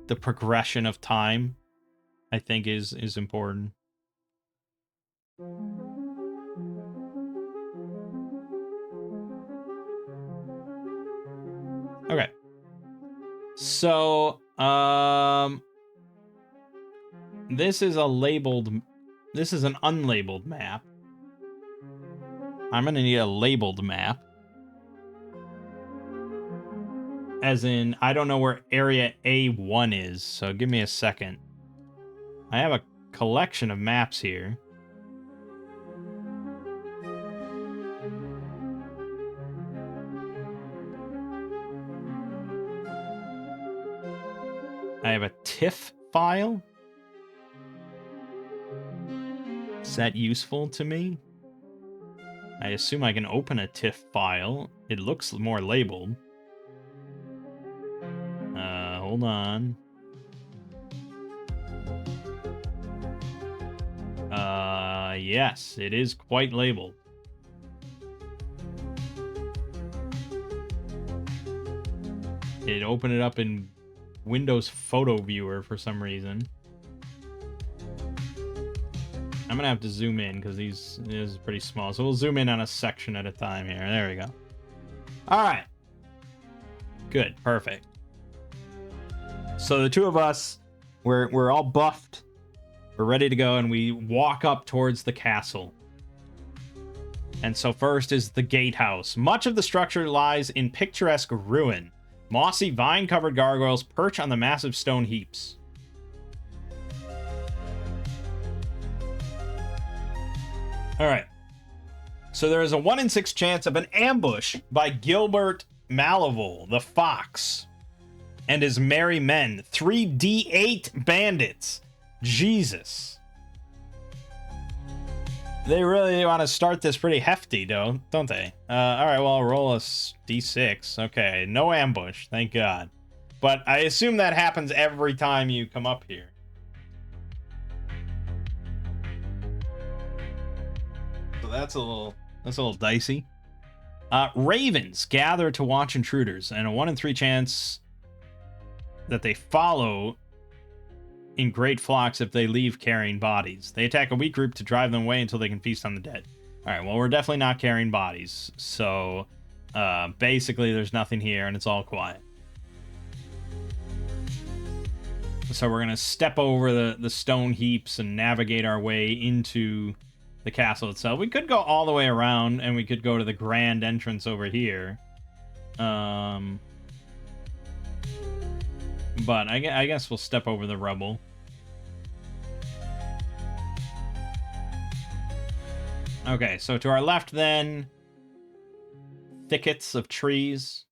the progression of time, I think is important. Okay. So, this is an unlabeled map. I'm gonna need a labeled map. As in, I don't know where area A1 is, so give me a second. I have a collection of maps here. I have a TIFF file. Is that useful to me? I assume I can open a TIFF file. It looks more labeled. Hold on. Yes, it is quite labeled. It opened it up in Windows Photo Viewer for some reason. I'm gonna have to zoom in because these is pretty small. So we'll zoom in on a section at a time here. There we go. All right. Good. Perfect. So the two of us, we're all buffed. We're ready to go, and we walk up towards the castle. And so first is the gatehouse. Much of the structure lies in picturesque ruin. Mossy, vine-covered gargoyles perch on the massive stone heaps. All right. So there is a 1 in 6 chance of an ambush by Gilbert Malival, the Fox, and his merry men. 3d8 bandits. Jesus. They really want to start this pretty hefty, don't they? All right, well, I'll roll a d6. Okay, no ambush, thank God. But I assume that happens every time you come up here. So that's a little dicey. Ravens gather to watch intruders, and a 1 in 3 chance that they follow in great flocks if they leave carrying bodies. They attack a weak group to drive them away until they can feast on the dead. All right, well, we're definitely not carrying bodies. So, basically, there's nothing here, and it's all quiet. So we're going to step over the stone heaps and navigate our way into the castle itself. We could go all the way around, and we could go to the grand entrance over here. But I guess we'll step over the rubble. Okay, so to our left then, thickets of trees,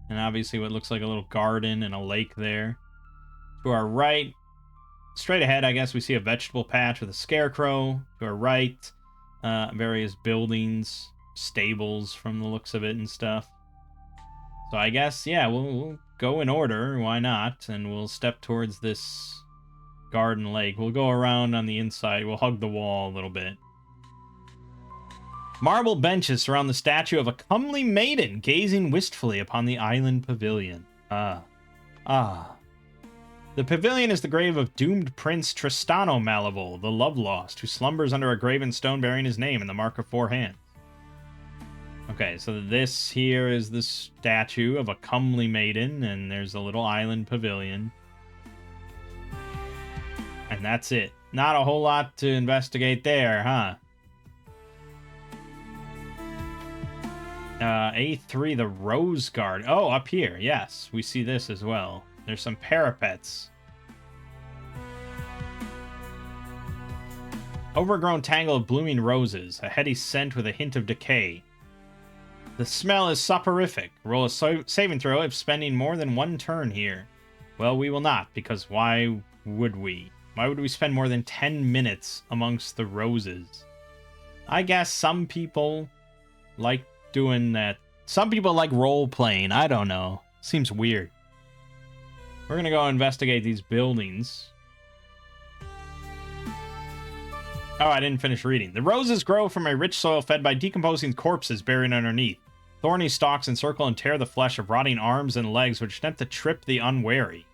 and obviously what looks like a little garden and a lake there. To our right, straight ahead, I guess we see a vegetable patch with a scarecrow. To our right, various buildings, stables from the looks of it and stuff. So I guess, yeah, we'll go in order, why not? And we'll step towards this garden lake. We'll go around on the inside. We'll hug the wall a little bit. Marble benches surround the statue of a comely maiden gazing wistfully upon the island pavilion. The pavilion is the grave of doomed Prince Tristano Malival, the love-lost, who slumbers under a graven stone bearing his name and the mark of 4 hands. Okay, so this here is the statue of a comely maiden, and there's a little island pavilion. And that's it. Not a whole lot to investigate there, huh? A3, the Rose Guard. Oh, up here, yes. We see this as well. There's some parapets. Overgrown tangle of blooming roses, a heady scent with a hint of decay. The smell is soporific. Roll a saving throw if spending more than 1 turn here. Well, we will not, because why would we? Why would we spend more than 10 minutes amongst the roses? I guess some people like doing that. Some people like role-playing. I don't know. Seems weird. We're gonna go investigate these buildings. Oh, I didn't finish reading. The roses grow from a rich soil fed by decomposing corpses buried underneath. Thorny stalks encircle and tear the flesh of rotting arms and legs, which attempt to trip the unwary.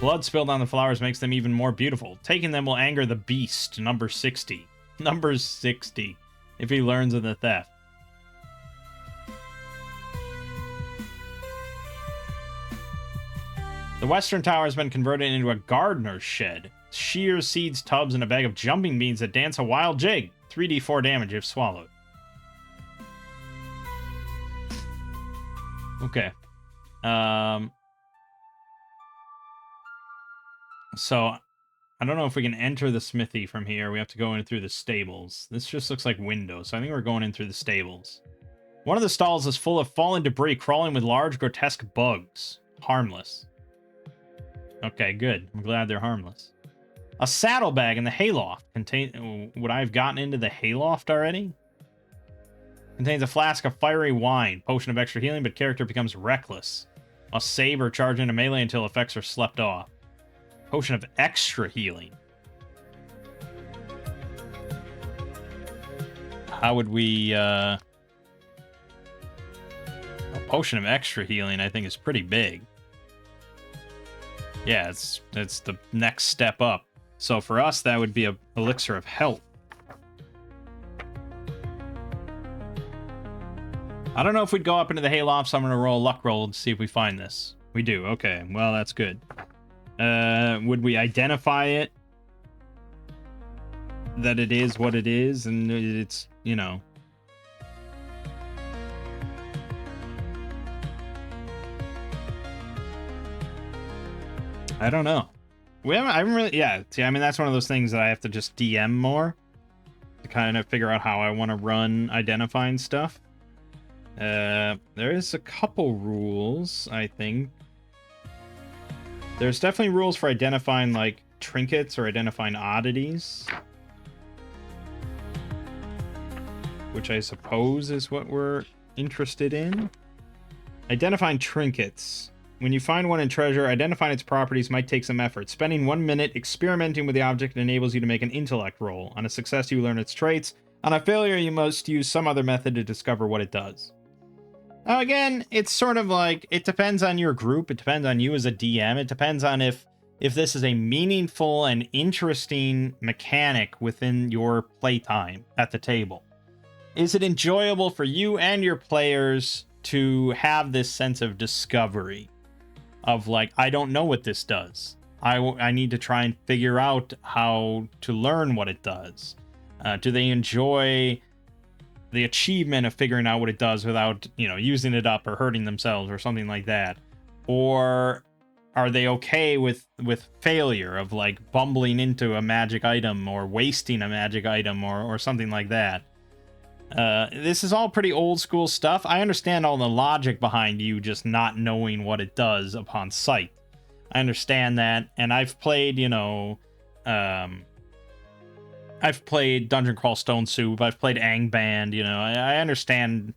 Blood spilled on the flowers makes them even more beautiful. Taking them will anger the beast, number 60. Number 60, if he learns of the theft. The western tower has been converted into a gardener's shed. Shears, seeds, tubs, and a bag of jumping beans that dance a wild jig. 3d4 damage if swallowed. Okay. So, I don't know if we can enter the smithy from here. We have to go in through the stables. This just looks like windows, so I think we're going in through the stables. One of the stalls is full of fallen debris crawling with large, grotesque bugs. Harmless. Okay, good. I'm glad they're harmless. A saddlebag in the hayloft. Would I have gotten into the hayloft already? Contains a flask of fiery wine. Potion of extra healing, but character becomes reckless. Must save or charge into melee until effects are slept off. Potion of extra healing. How would we, A potion of extra healing, I think, is pretty big. Yeah, it's the next step up. So for us, that would be a elixir of health. I don't know if we'd go up into the hayloft, so I'm going to roll a luck roll to see if we find this. We do. Okay, well, that's good. Would we identify it? That it is what it is, and it's, you know... I don't know. I haven't really... Yeah, see, I mean, that's one of those things that I have to just DM more to kind of figure out how I want to run identifying stuff. There is a couple rules, I think. There's definitely rules for identifying, like, trinkets or identifying oddities. Which I suppose is what we're interested in. Identifying trinkets. When you find one in treasure, identifying its properties might take some effort. Spending 1 minute experimenting with the object enables you to make an intellect roll. On a success, you learn its traits. On a failure, you must use some other method to discover what it does. Now, again, it's sort of like, it depends on your group. It depends on you as a DM. It depends on if this is a meaningful and interesting mechanic within your playtime at the table. Is it enjoyable for you and your players to have this sense of discovery? Of like, I don't know what this does. I need to try and figure out how to learn what it does. Do they enjoy the achievement of figuring out what it does without, you know, using it up or hurting themselves or something like that? Or are they okay with failure of like bumbling into a magic item or wasting a magic item or something like that? This is all pretty old school stuff. I understand all the logic behind you just not knowing what it does upon sight. I understand that, and I've played, you know, I've played Dungeon Crawl Stone Soup, I've played Angband, you know, I understand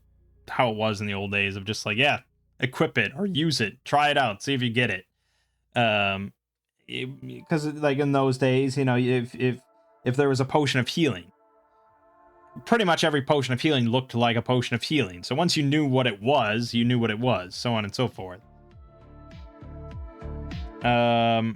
how it was in the old days of just like, yeah, equip it or use it, try it out, see if you get it. Because like in those days, you know, if there was a potion of healing, pretty much every potion of healing looked like a potion of healing. So once you knew what it was, you knew what it was, so on and so forth. But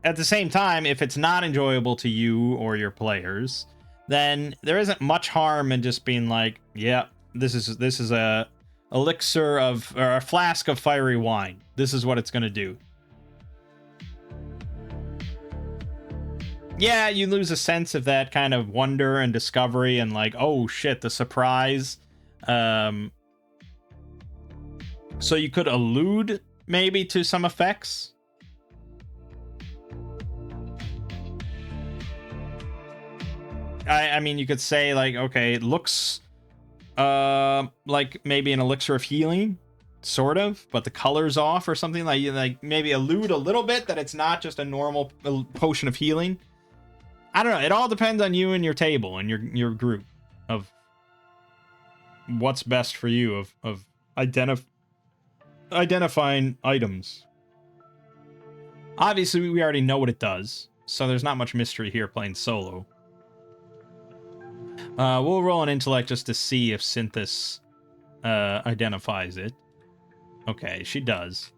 at the same time, if it's not enjoyable to you or your players, then there isn't much harm in just being like, yeah, this is a elixir of, or a flask of fiery wine. This is what it's going to do. Yeah, you lose a sense of that kind of wonder and discovery and like, oh shit, the surprise. So you could allude maybe to some effects. I mean, you could say like, okay, it looks like maybe an elixir of healing, sort of, but the color's off or something. Like maybe allude a little bit that it's not just a normal potion of healing. I don't know. It all depends on you and your table and your group of what's best for you of identifying items. Obviously, we already know what it does, so there's not much mystery here playing solo. We'll roll an intellect just to see if Synthis identifies it. Okay, she does.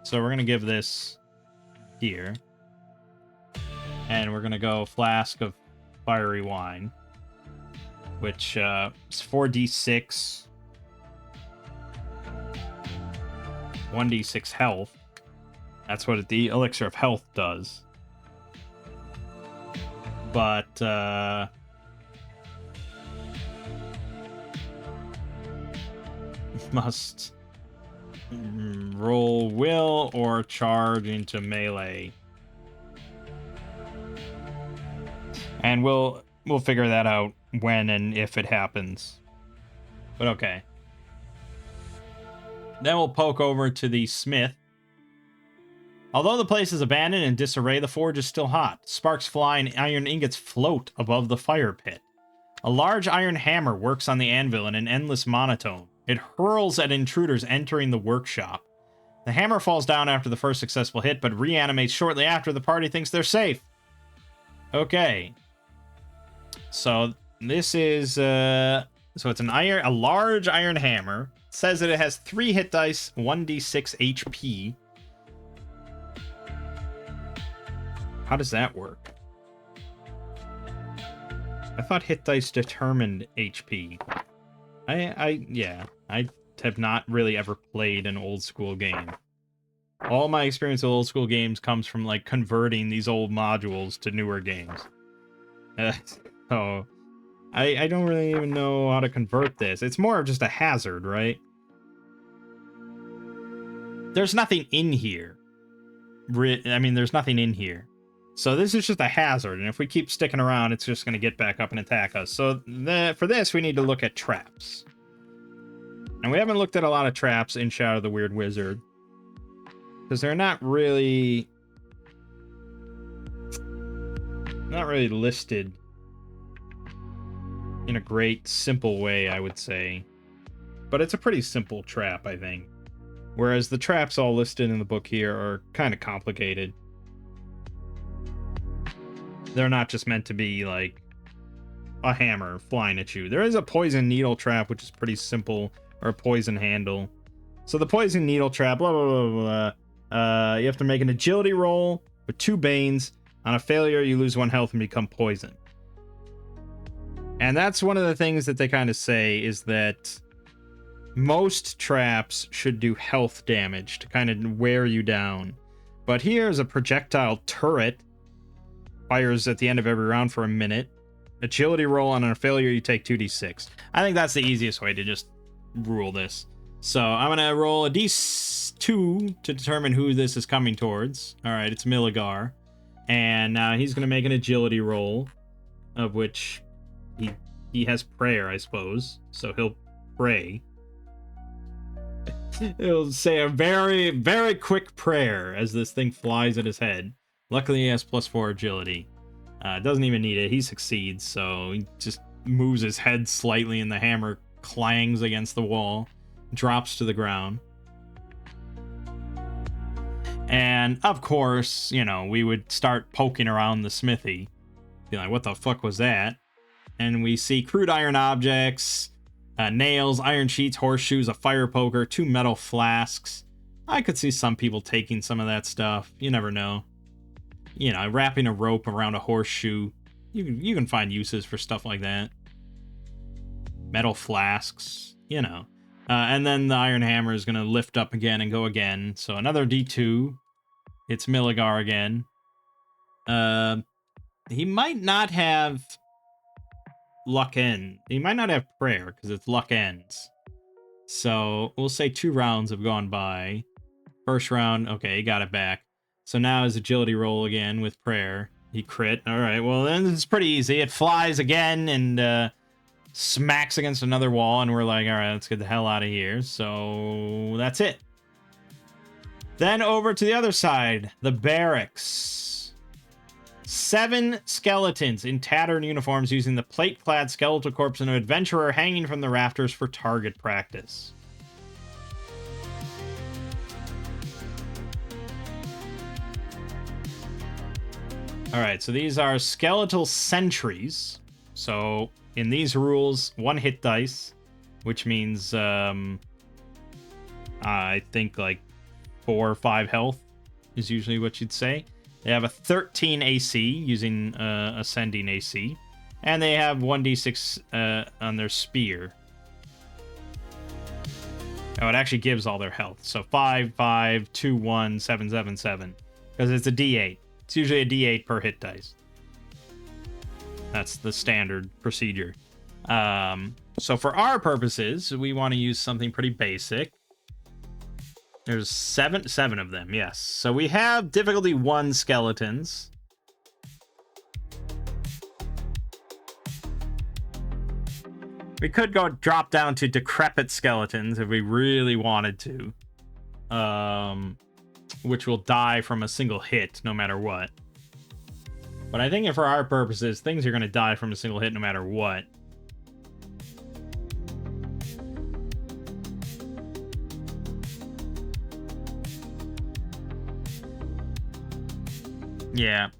So we're going to give this here. And we're going to go flask of fiery wine, which is 4d6, 1d6 health. That's what the elixir of health does. But must roll will or charge into melee. And we'll figure that out when and if it happens. But okay. Then we'll poke over to the smith. Although the place is abandoned and disarray, the forge is still hot. Sparks fly and iron ingots float above the fire pit. A large iron hammer works on the anvil in an endless monotone. It hurls at intruders entering the workshop. The hammer falls down after the first successful hit, but reanimates shortly after the party thinks they're safe. Okay. So this is so it's a large iron hammer. It says that it has 3 hit dice, 1d6 HP. How does that work? I thought hit dice determined HP. I have not really ever played an old school game. All my experience with old school games comes from like converting these old modules to newer games. So I don't really even know how to convert this. It's more of just a hazard, right? There's nothing in here. I mean, there's nothing in here. So this is just a hazard, and if we keep sticking around, it's just going to get back up and attack us. So for this, we need to look at traps. And we haven't looked at a lot of traps in Shadow of the Weird Wizard, because they're not really listed in a great, simple way, I would say. But it's a pretty simple trap, I think. Whereas the traps all listed in the book here are kind of complicated. They're not just meant to be like a hammer flying at you. There is a poison needle trap, which is pretty simple, or a poison handle. So the poison needle trap, blah, blah, blah, blah. You have to make an agility roll with 2 banes. On a failure, you lose 1 health and become poisoned. And that's one of the things that they kind of say is that most traps should do health damage to kind of wear you down. But here's a projectile turret. Fires at the end of every round for a minute. Agility roll on a failure, you take 2d6. I think that's the easiest way to just rule this. So I'm going to roll a d2 to determine who this is coming towards. All right, it's Milligar. And now he's going to make an agility roll, of which he has prayer, I suppose. So he'll pray. He'll say a very, very quick prayer as this thing flies at his head. Luckily, he has +4 agility. Doesn't even need it. He succeeds, so he just moves his head slightly and the hammer clangs against the wall, drops to the ground. And, of course, you know, we would start poking around the smithy. Be like, what the fuck was that? And we see crude iron objects, nails, iron sheets, horseshoes, a fire poker, 2 metal flasks. I could see some people taking some of that stuff. You never know. You know, wrapping a rope around a horseshoe. You can find uses for stuff like that. Metal flasks, you know. And then the iron hammer is going to lift up again and go again. So another D2. It's Milligar again. He might not have luck end. He might not have prayer because it's luck ends. So we'll say 2 rounds have gone by. First round, okay, he got it back. So now his agility roll again with prayer. He crit. All right, well, then it's pretty easy. It flies again and smacks against another wall, and we're like, all right, let's get the hell out of here. So that's it. Then over to the other side, the barracks. 7 skeletons in tattered uniforms using the plate-clad skeletal corpse of an adventurer hanging from the rafters for target practice. All right, so these are skeletal sentries. So in these rules, 1 hit dice, which means I think like 4 or 5 health is usually what you'd say. They have a 13 AC using ascending AC, and they have 1d6 on their spear. Oh, it actually gives all their health. So 5, 5, 2, 1, 7, 7, 7. Because it's a d8. It's usually a d8 per hit dice. That's the standard procedure. So for our purposes, we want to use something pretty basic. There's seven of them, yes. So we have difficulty 1 skeletons. We could drop down to decrepit skeletons if we really wanted to. Which will die from a single hit no matter what. But I think for our purposes, things are going to die from a single hit no matter what. Yeah.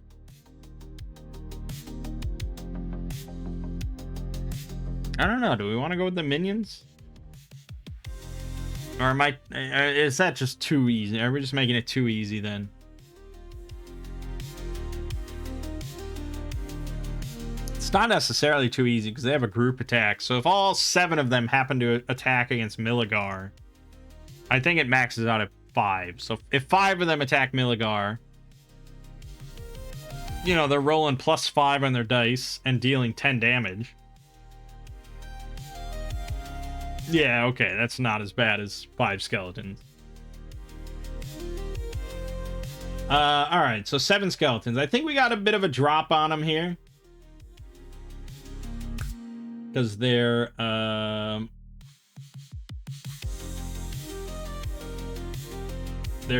I don't know. Do we want to go with the minions? Or is that just too easy? Are we just making it too easy then? It's not necessarily too easy because they have a group attack. So if all 7 of them happen to attack against Milligar, I think it maxes out at 5. So if 5 of them attack Milligar, you know, they're rolling +5 on their dice and dealing 10 damage. Yeah, okay, that's not as bad as 5 skeletons. Alright, so 7 skeletons. I think we got a bit of a drop on them here. Because they're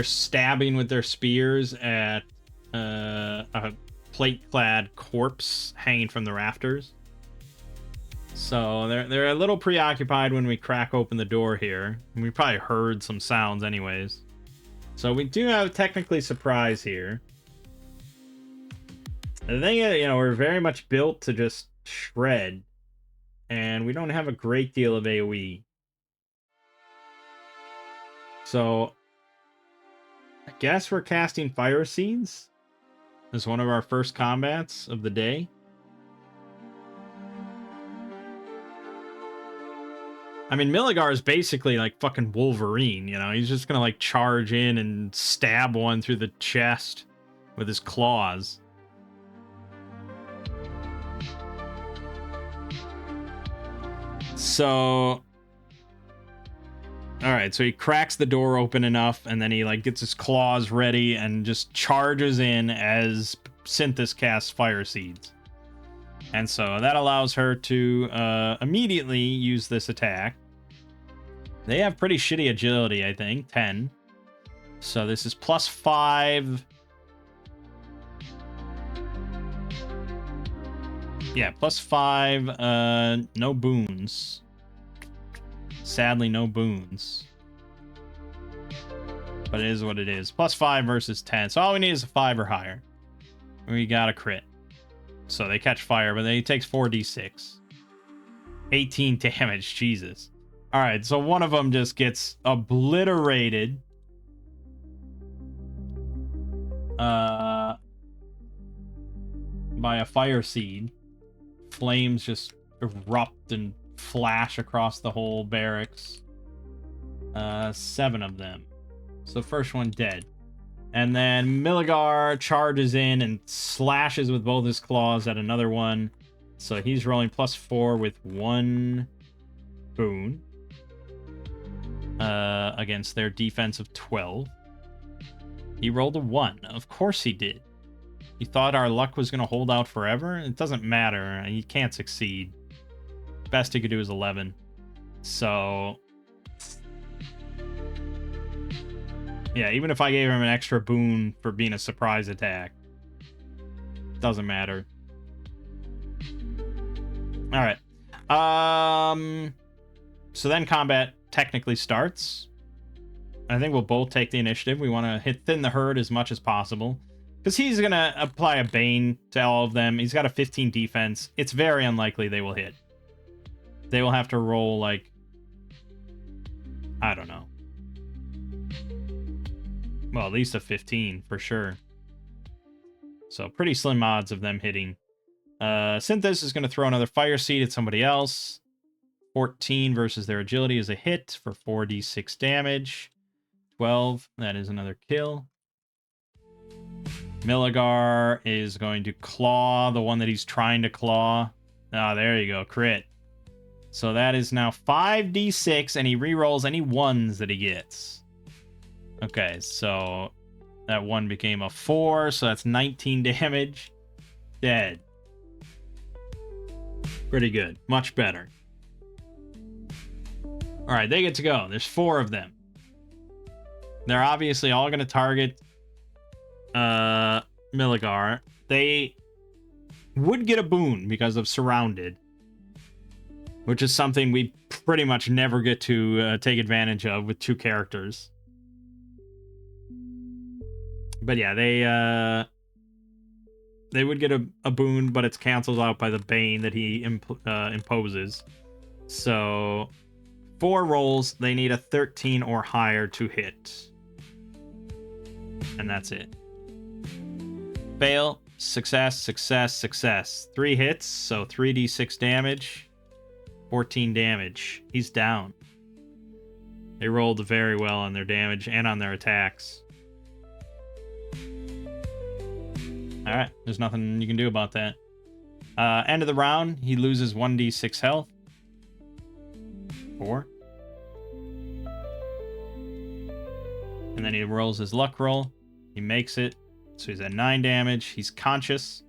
stabbing with their spears at a plate-clad corpse hanging from the rafters. So they're a little preoccupied when we crack open the door here. We probably heard some sounds anyways. So we do have technically surprise here. The thing is, you know, we're very much built to just shred. And we don't have a great deal of AoE. So I guess we're casting Fire Seeds as one of our first combats of the day. I mean, Milligar is basically like fucking Wolverine, you know? He's just gonna like charge in and stab one through the chest with his claws. So, alright, so he cracks the door open enough, and then he like gets his claws ready and just charges in as Synthis casts Fire Seeds. And so that allows her to immediately use this attack. They have pretty shitty agility, I think, 10. So this is +5. Yeah, +5, no boons. Sadly, no boons. But it is what it is. +5 versus 10. So all we need is a 5 or higher. We got a crit. So they catch fire, but it takes 4d6. 18 damage, Jesus. Alright, so one of them just gets obliterated. By a fire seed. Flames just erupt and flash across the whole barracks. 7 of them. So first one dead. And then Milligar charges in and slashes with both his claws at another one. So he's rolling +4 with 1 boon. Against their defense of 12. He rolled a 1. Of course he did. He thought our luck was going to hold out forever? It doesn't matter. He can't succeed. Best he could do is 11. So... yeah, even if I gave him an extra boon for being a surprise attack. Doesn't matter. Alright. So then combat technically starts. I think we'll both take the initiative. We want to thin the herd as much as possible. Because he's going to apply a Bane to all of them. He's got a 15 defense. It's very unlikely they will hit. they will have to roll, like, I don't know. Well, at least a 15 for sure. So pretty slim odds of them hitting. Synthis is going to throw another fire seed at somebody else. 14 versus their agility is a hit for 4d6 damage. 12, that is another kill. Milligar is going to claw the one that he's trying to claw. Ah, there you go, crit. So that is now 5d6, and he rerolls any ones that he gets. Okay, so that one became a 4, so that's 19 damage. Dead. Pretty good. Much better. Alright, they get to go. There's 4 of them. They're obviously all going to target Milligar. They would get a boon because of Surrounded, which is something we pretty much never get to take advantage of with 2 characters. But yeah, they would get a boon, but it's canceled out by the Bane that he imposes. So 4 rolls, they need a 13 or higher to hit. And that's it. Fail, success, success, success. 3 hits, so 3d6 damage. 14 damage. He's down. They rolled very well on their damage and on their attacks. Alright, there's nothing you can do about that. End of the round, he loses 1d6 health. 4. And then he rolls his luck roll. He makes it. So he's at 9 damage. He's conscious.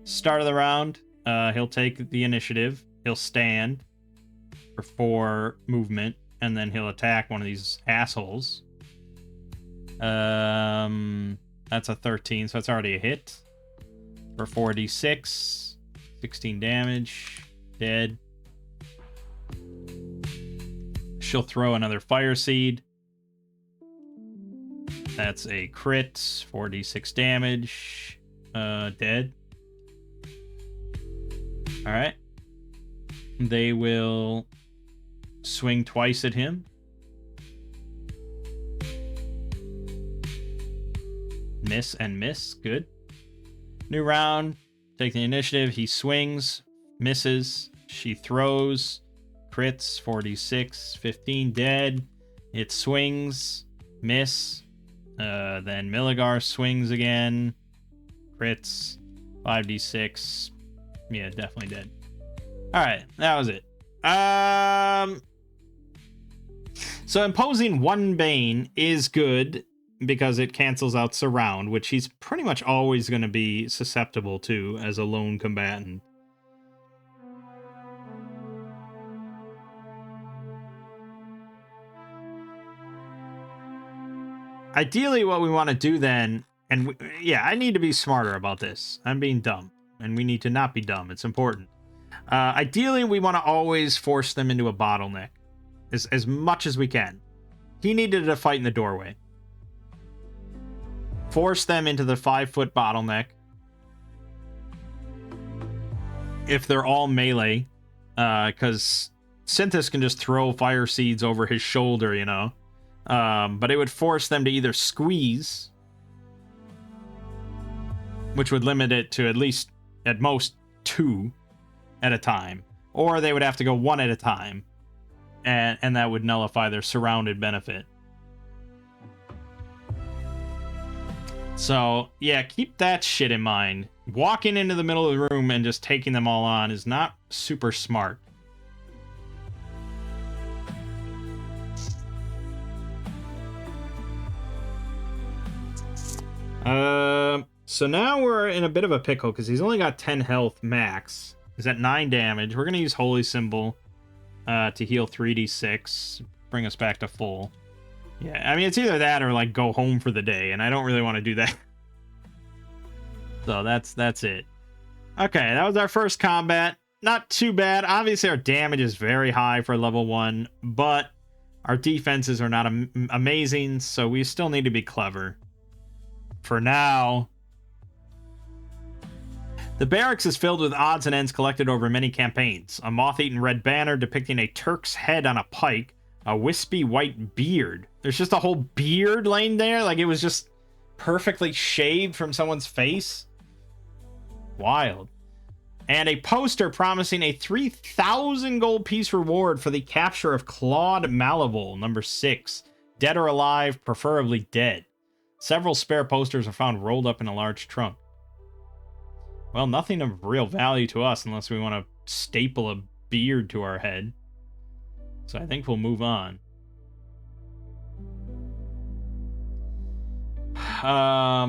Start of the round, he'll take the initiative. He'll stand for 4 movement. And then he'll attack one of these assholes. That's a 13, so that's already a hit. For 4d6. 16 damage. Dead. She'll throw another fire seed. That's a crit. 4d6 damage. Dead. Alright. They will swing twice at him. Miss and miss. Good. New round. Take the initiative. He swings. Misses. She throws. Crits. 4d6. 15. Dead. It swings. Miss. Then Milligar swings again. Crits. 5d6. Yeah, definitely dead. Alright, that was it. So imposing 1 Bane is good because it cancels out Surround, which he's pretty much always going to be susceptible to as a lone combatant. Ideally, what we want to do then, and yeah, I need to be smarter about this. I'm being dumb, and we need to not be dumb. It's important. Ideally, we want to always force them into a bottleneck as much as we can. He needed to fight in the doorway. Force them into the 5-foot bottleneck. If they're all melee, because Synthis can just throw fire seeds over his shoulder, you know. But it would force them to either squeeze, which would limit it to at most 2 at a time, or they would have to go 1 at a time, and that would nullify their surrounded benefit. So, yeah, keep that shit in mind. Walking into the middle of the room and just taking them all on is not super smart. So now we're in a bit of a pickle because he's only got 10 health max. He's at 9 damage. We're going to use Holy Symbol to heal 3d6. Bring us back to full. Yeah, I mean, it's either that or, like, go home for the day, and I don't really want to do that. So that's it. Okay, that was our first combat. Not too bad. Obviously, our damage is very high for level 1, but our defenses are not amazing, so we still need to be clever. For now, The barracks is filled with odds and ends collected over many campaigns. A moth-eaten red banner depicting a Turk's head on a pike, a wispy white beard. There's just a whole beard laying there, like it was just perfectly shaved from someone's face. Wild. And a poster promising a 3,000 gold piece reward for the capture of Claude Malevol, number 6. Dead or alive, preferably dead. Several spare posters are found rolled up in a large trunk. Well, nothing of real value to us unless we want to staple a beard to our head. So I think we'll move on.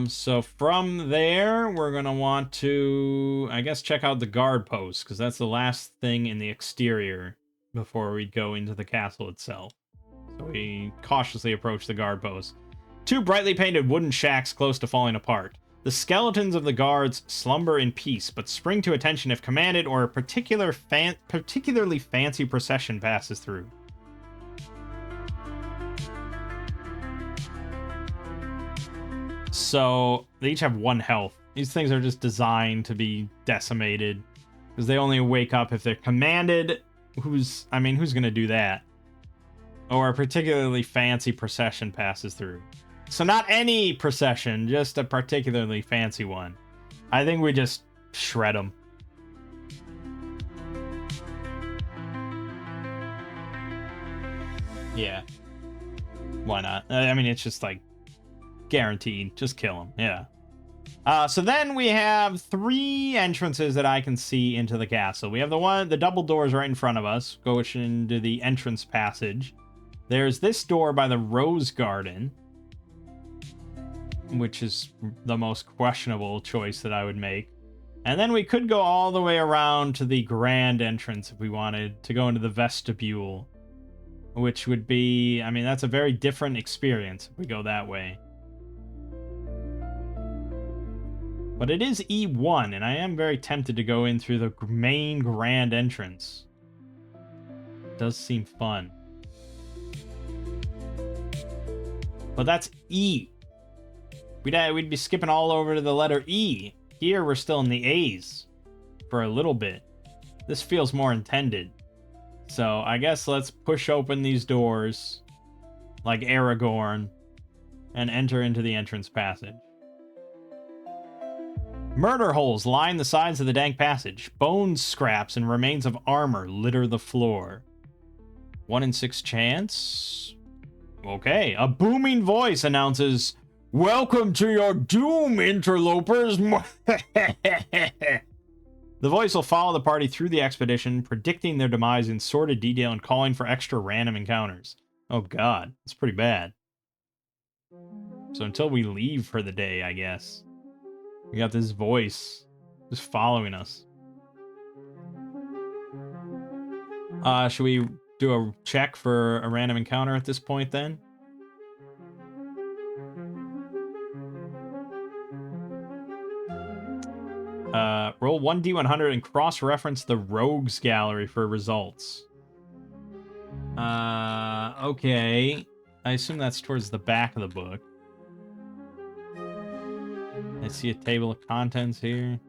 So from there, we're going to want to, I guess, check out the guard post, because that's the last thing in the exterior before we go into the castle itself. So we cautiously approach the guard post. 2 brightly painted wooden shacks close to falling apart. The skeletons of the guards slumber in peace, but spring to attention if commanded or a particularly fancy procession passes through. So they each have 1 health. These things are just designed to be decimated because they only wake up if they're commanded. Who's going to do that? Or a particularly fancy procession passes through. So not any procession, just a particularly fancy one. I think we just shred them. Yeah. Why not? I mean, it's just like guaranteed. Just kill them. Yeah. So then we have 3 entrances that I can see into the castle. We have the double doors right in front of us, going into the entrance passage. There's this door by the Rose Garden, which is the most questionable choice that I would make. And then we could go all the way around to the grand entrance if we wanted to go into the vestibule, which would be, I mean, that's a very different experience if we go that way. But it is E1, and I am very tempted to go in through the main grand entrance. It does seem fun. But that's E. We'd be skipping all over to the letter E. Here we're still in the A's for a little bit. This feels more intended. So I guess let's push open these doors like Aragorn and enter into the entrance passage. Murder holes line the sides of the dank passage. Bones, scraps, and remains of armor litter the floor. 1 in 6 chance? Okay, a booming voice announces, "Welcome to your doom, interlopers!" The voice will follow the party through the expedition, predicting their demise in sordid detail and calling for extra random encounters. Oh god, that's pretty bad. So until we leave for the day, I guess. We got this voice just following us. Should we do a check for a random encounter at this point then? Roll 1d100 and cross-reference the Rogues Gallery for results. Okay. I assume that's towards the back of the book. I see a table of contents here.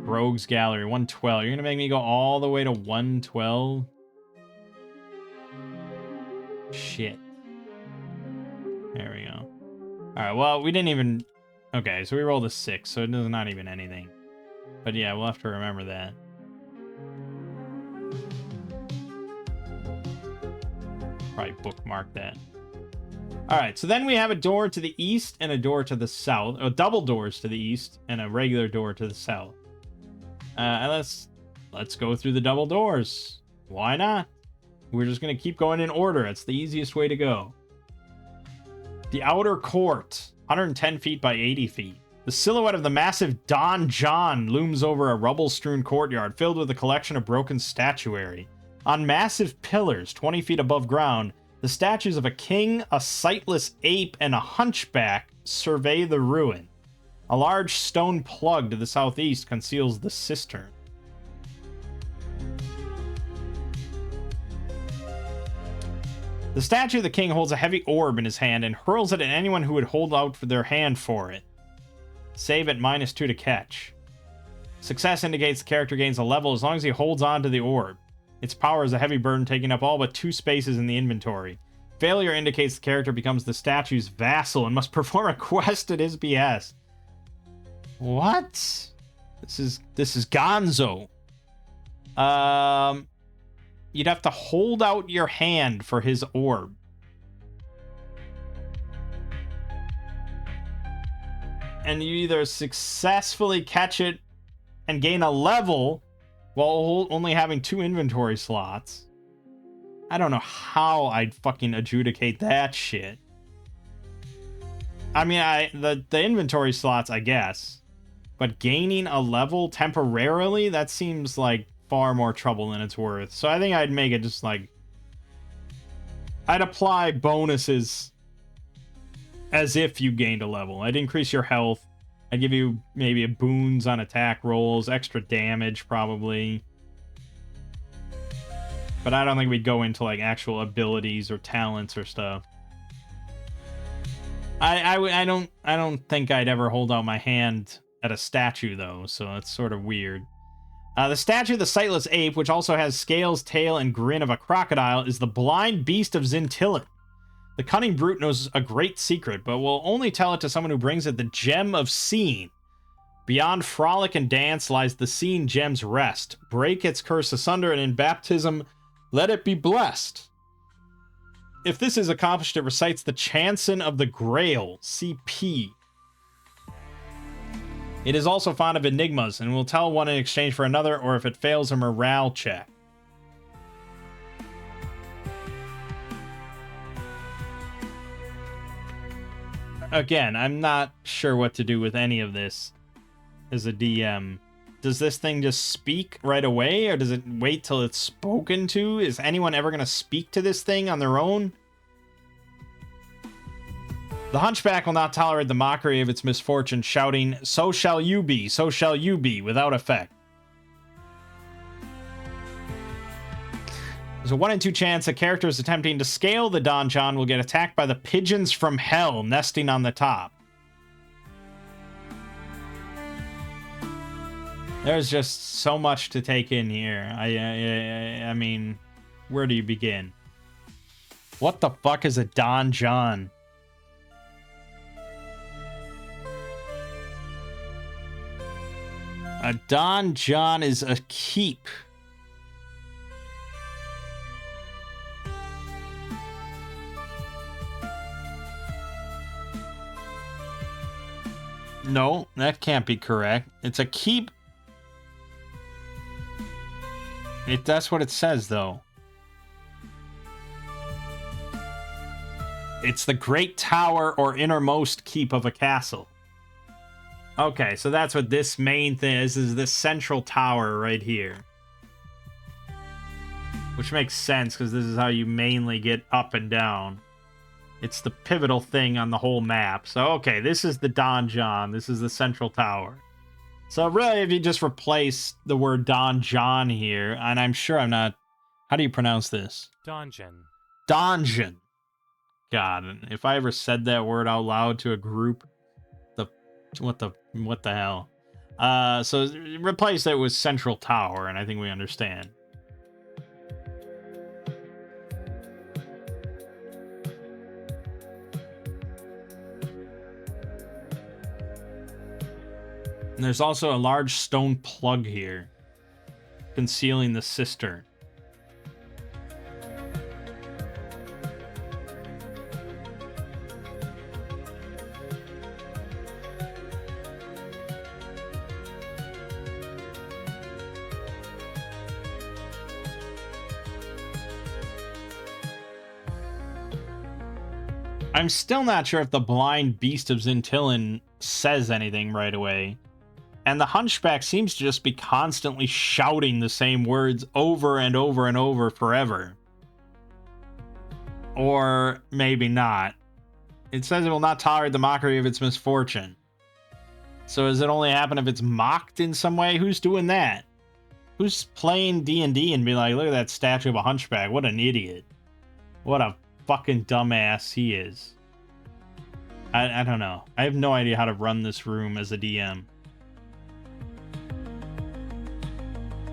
Rogues Gallery, 112. You're gonna make me go all the way to 112? Shit. There we go. Alright, well, we didn't even... Okay, so we rolled a 6, so it is not even anything. But yeah, we'll have to remember that. Probably bookmark that. Alright, so then we have a door to the east and a door to the south. Or double doors to the east and a regular door to the south. And let's go through the double doors. Why not? We're just going to keep going in order. It's the easiest way to go. The outer court, 110 feet by 80 feet. The silhouette of the massive Don John looms over a rubble-strewn courtyard filled with a collection of broken statuary. On massive pillars 20 feet above ground, the statues of a king, a sightless ape, and a hunchback survey the ruin. A large stone plug to the southeast conceals the cistern. The statue of the king holds a heavy orb in his hand and hurls it at anyone who would hold out their hand for it. Save at -2 to catch. Success indicates the character gains a level as long as he holds on to the orb. Its power is a heavy burden, taking up all but 2 spaces in the inventory. Failure indicates the character becomes the statue's vassal and must perform a quest at his behest. What? This is Gonzo. You'd have to hold out your hand for his orb. And you either successfully catch it and gain a level while only having 2 inventory slots. I don't know how I'd fucking adjudicate that shit. I mean, the inventory slots, I guess. But gaining a level temporarily, that seems like far more trouble than it's worth. So I think I'd make it just like... I'd apply bonuses as if you gained a level. I'd increase your health. I'd give you maybe boons on attack rolls, extra damage probably. But I don't think we'd go into like actual abilities or talents or stuff. I don't think I'd ever hold out my hand at a statue though, so that's sort of weird. The statue of the sightless ape, which also has scales, tail, and grin of a crocodile, is the blind beast of Xyntillan. The cunning brute knows a great secret, but will only tell it to someone who brings it the gem of seeing. Beyond frolic and dance lies the seeing gem's rest. Break its curse asunder, and in baptism, let it be blessed. If this is accomplished, it recites the Chanson of the Grail, CP. It is also fond of enigmas, and will tell one in exchange for another, or if it fails a morale check. Again, I'm not sure what to do with any of this as a DM. Does this thing just speak right away, or does it wait till it's spoken to? Is anyone ever going to speak to this thing on their own? The hunchback will not tolerate the mockery of its misfortune, shouting, "So shall you be, so shall you be," without effect. There's a 1 in 2 chance a character is attempting to scale the donjon will get attacked by the pigeons from hell nesting on the top. There's just so much to take in here. I mean, where do you begin? What the fuck is a donjon? A donjon is a keep. No, that can't be correct. It's a keep. That's what it says, though. It's the great tower or innermost keep of a castle. Okay, so that's what this main thing is this central tower right here. Which makes sense, because this is how you mainly get up and down. It's the pivotal thing on the whole map. So, okay, this is the donjon. This is the central tower. So, really, if you just replace the word donjon here, and I'm sure I'm not... How do you pronounce this? Donjon. Donjon. God, if I ever said that word out loud to a group, what the hell? So replace it with central tower, and I think we understand. And there's also a large stone plug here, concealing the cistern. I'm still not sure if the blind beast of Xyntillan says anything right away. And the hunchback seems to just be constantly shouting the same words over and over and over forever. Or maybe not. It says it will not tolerate the mockery of its misfortune. So does it only happen if it's mocked in some way? Who's doing that? Who's playing D&D and be like, look at that statue of a hunchback. What an idiot. What a fucking dumbass he is. I don't know. I have no idea how to run this room as a DM.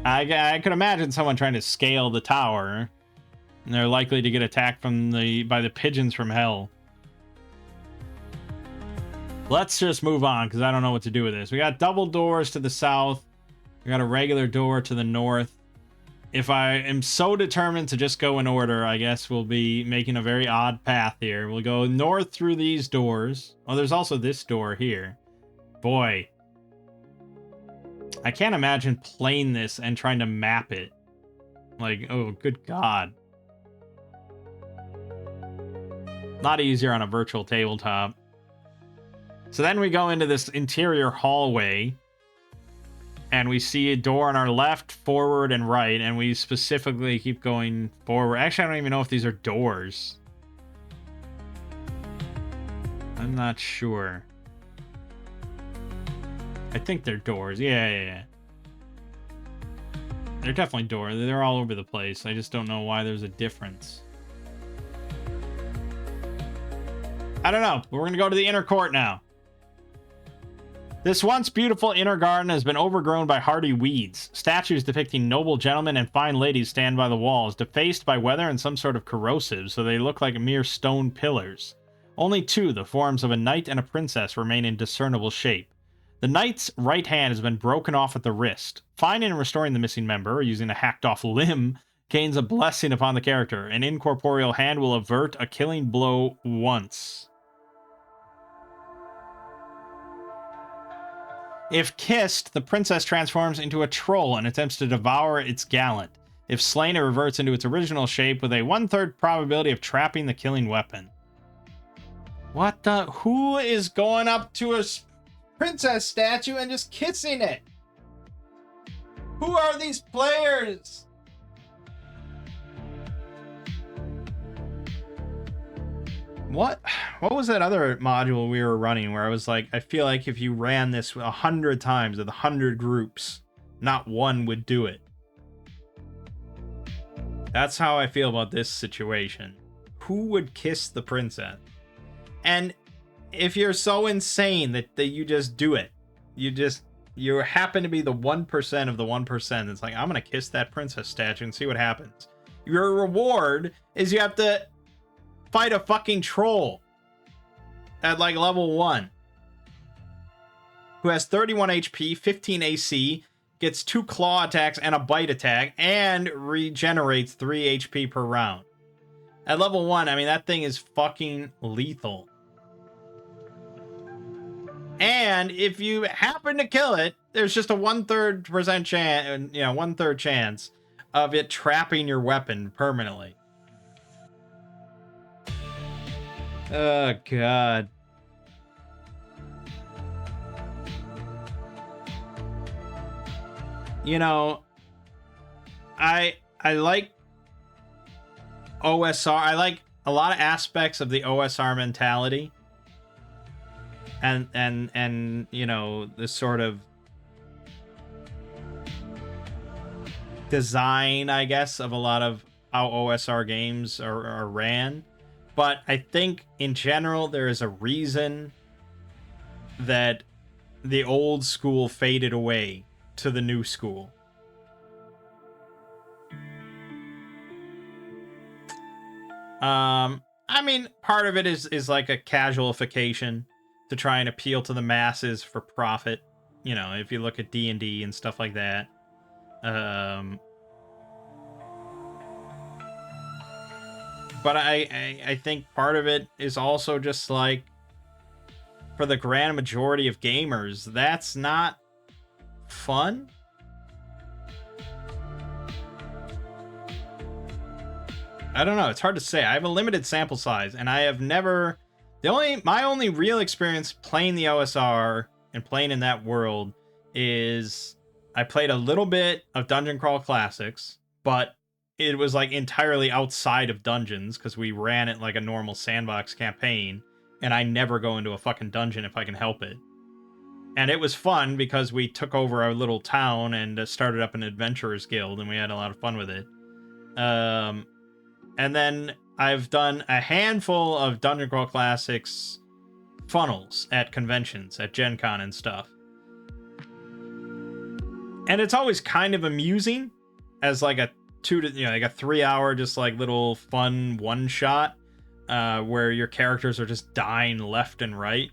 I could imagine someone trying to scale the tower, and they're likely to get attacked by the pigeons from hell. Let's just move on, because I don't know what to do with this. We got double doors to the south. We got a regular door to the north. If I am so determined to just go in order, I guess we'll be making a very odd path here. We'll go north through these doors. Oh, there's also this door here. Boy. I can't imagine playing this and trying to map it. Like, oh, good God. A lot easier on a virtual tabletop. So then we go into this interior hallway. And we see a door on our left, forward, and right. And we specifically keep going forward. Actually, I don't even know if these are doors. I'm not sure. I think they're doors. Yeah. They're definitely doors. They're all over the place. I just don't know why there's a difference. I don't know. We're going to go to the inner court now. This once beautiful inner garden has been overgrown by hardy weeds. Statues depicting noble gentlemen and fine ladies stand by the walls, defaced by weather and some sort of corrosive, so they look like mere stone pillars. Only two, the forms of a knight and a princess, remain in discernible shape. The knight's right hand has been broken off at the wrist. Finding and restoring the missing member, or using a hacked-off limb, gains a blessing upon the character. An incorporeal hand will avert a killing blow once. If kissed, the princess transforms into a troll and attempts to devour its gallant. If slain, it reverts into its original shape with a 1/3 probability of trapping the killing weapon. What the? Who is going up to a princess statue and just kissing it? Who are these players? What was that other module we were running where I was like, I feel like if you ran this 100 times with 100 groups, not one would do it. That's how I feel about this situation. Who would kiss the princess? And if you're so insane that you just do it, you happen to be the 1% of the 1% that's like, I'm gonna kiss that princess statue and see what happens. Your reward is you have to fight a fucking troll at like level 1 who has 31 HP, 15 AC, gets 2 claw attacks and a bite attack, and regenerates 3 HP per round. At level 1, I mean, that thing is fucking lethal. And if you happen to kill it, there's just a 1/3% chance, 1/3 chance of it trapping your weapon permanently. Oh, God. You know, I like OSR. I like a lot of aspects of the OSR mentality. And you know, this sort of design, I guess, of a lot of how OSR games are ran. But I think in general, there is a reason that the old school faded away to the new school. I mean, part of it is like a casualification to try and appeal to the masses for profit. You know, if you look at D&D and stuff like that. But I think part of it is also just like, for the grand majority of gamers, that's not fun. I don't know. It's hard to say. I have a limited sample size, and I have never... My only real experience playing the OSR and playing in that world is I played a little bit of Dungeon Crawl Classics, but it was like entirely outside of dungeons because we ran it like a normal sandbox campaign, and I never go into a fucking dungeon if I can help it. And it was fun because we took over our little town and started up an adventurers guild, and we had a lot of fun with it. And then I've done a handful of Dungeon Crawl Classics funnels at conventions, at Gen Con and stuff. And it's always kind of amusing as like a 3-hour just like little fun one shot where your characters are just dying left and right.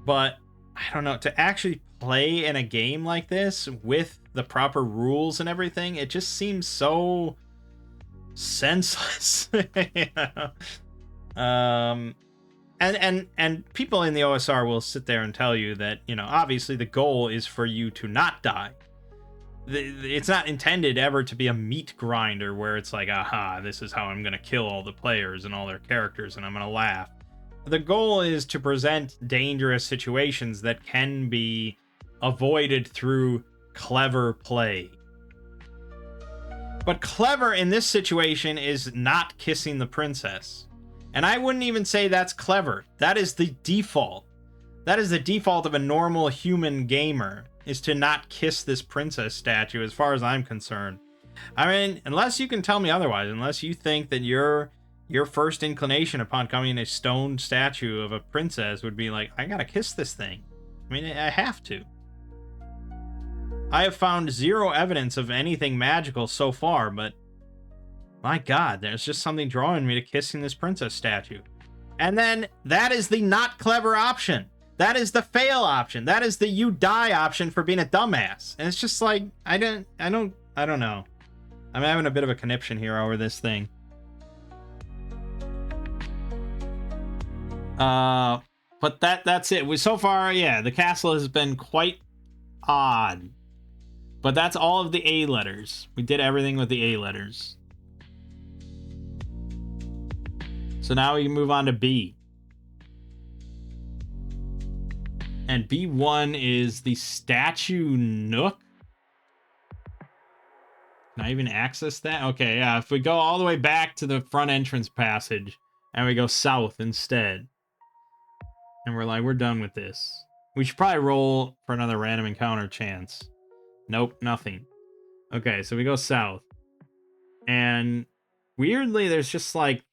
But I don't know, to actually play in a game like this with the proper rules and everything, it just seems so senseless. You know? And people in the OSR will sit there and tell you that, you know, obviously the goal is for you to not die. It's not intended ever to be a meat grinder where it's like, aha, this is how I'm going to kill all the players and all their characters and I'm going to laugh. The goal is to present dangerous situations that can be avoided through clever play. But clever in this situation is not kissing the princess. And I wouldn't even say that's clever. That is the default. That is the default of a normal human gamer, is to not kiss this princess statue as far as I'm concerned. I mean, unless you can tell me otherwise, unless you think that your first inclination upon coming a stone statue of a princess would be like, I gotta kiss this thing. I mean, I have to. I have found zero evidence of anything magical so far, but my God, there's just something drawing me to kissing this princess statue. And then that is the not clever option. That is the fail option. That is the you die option for being a dumbass. And it's just like, I don't know. I'm having a bit of a conniption here over this thing. But that's it. So far, yeah, the castle has been quite odd. But that's all of the A letters. We did everything with the A letters. So now we can move on to B. And B1 is the statue nook. Can I even access that? Okay, yeah, if we go all the way back to the front entrance passage and we go south instead. And we're like, we're done with this. We should probably roll for another random encounter chance. Nope, nothing. Okay, so we go south. And weirdly, there's just like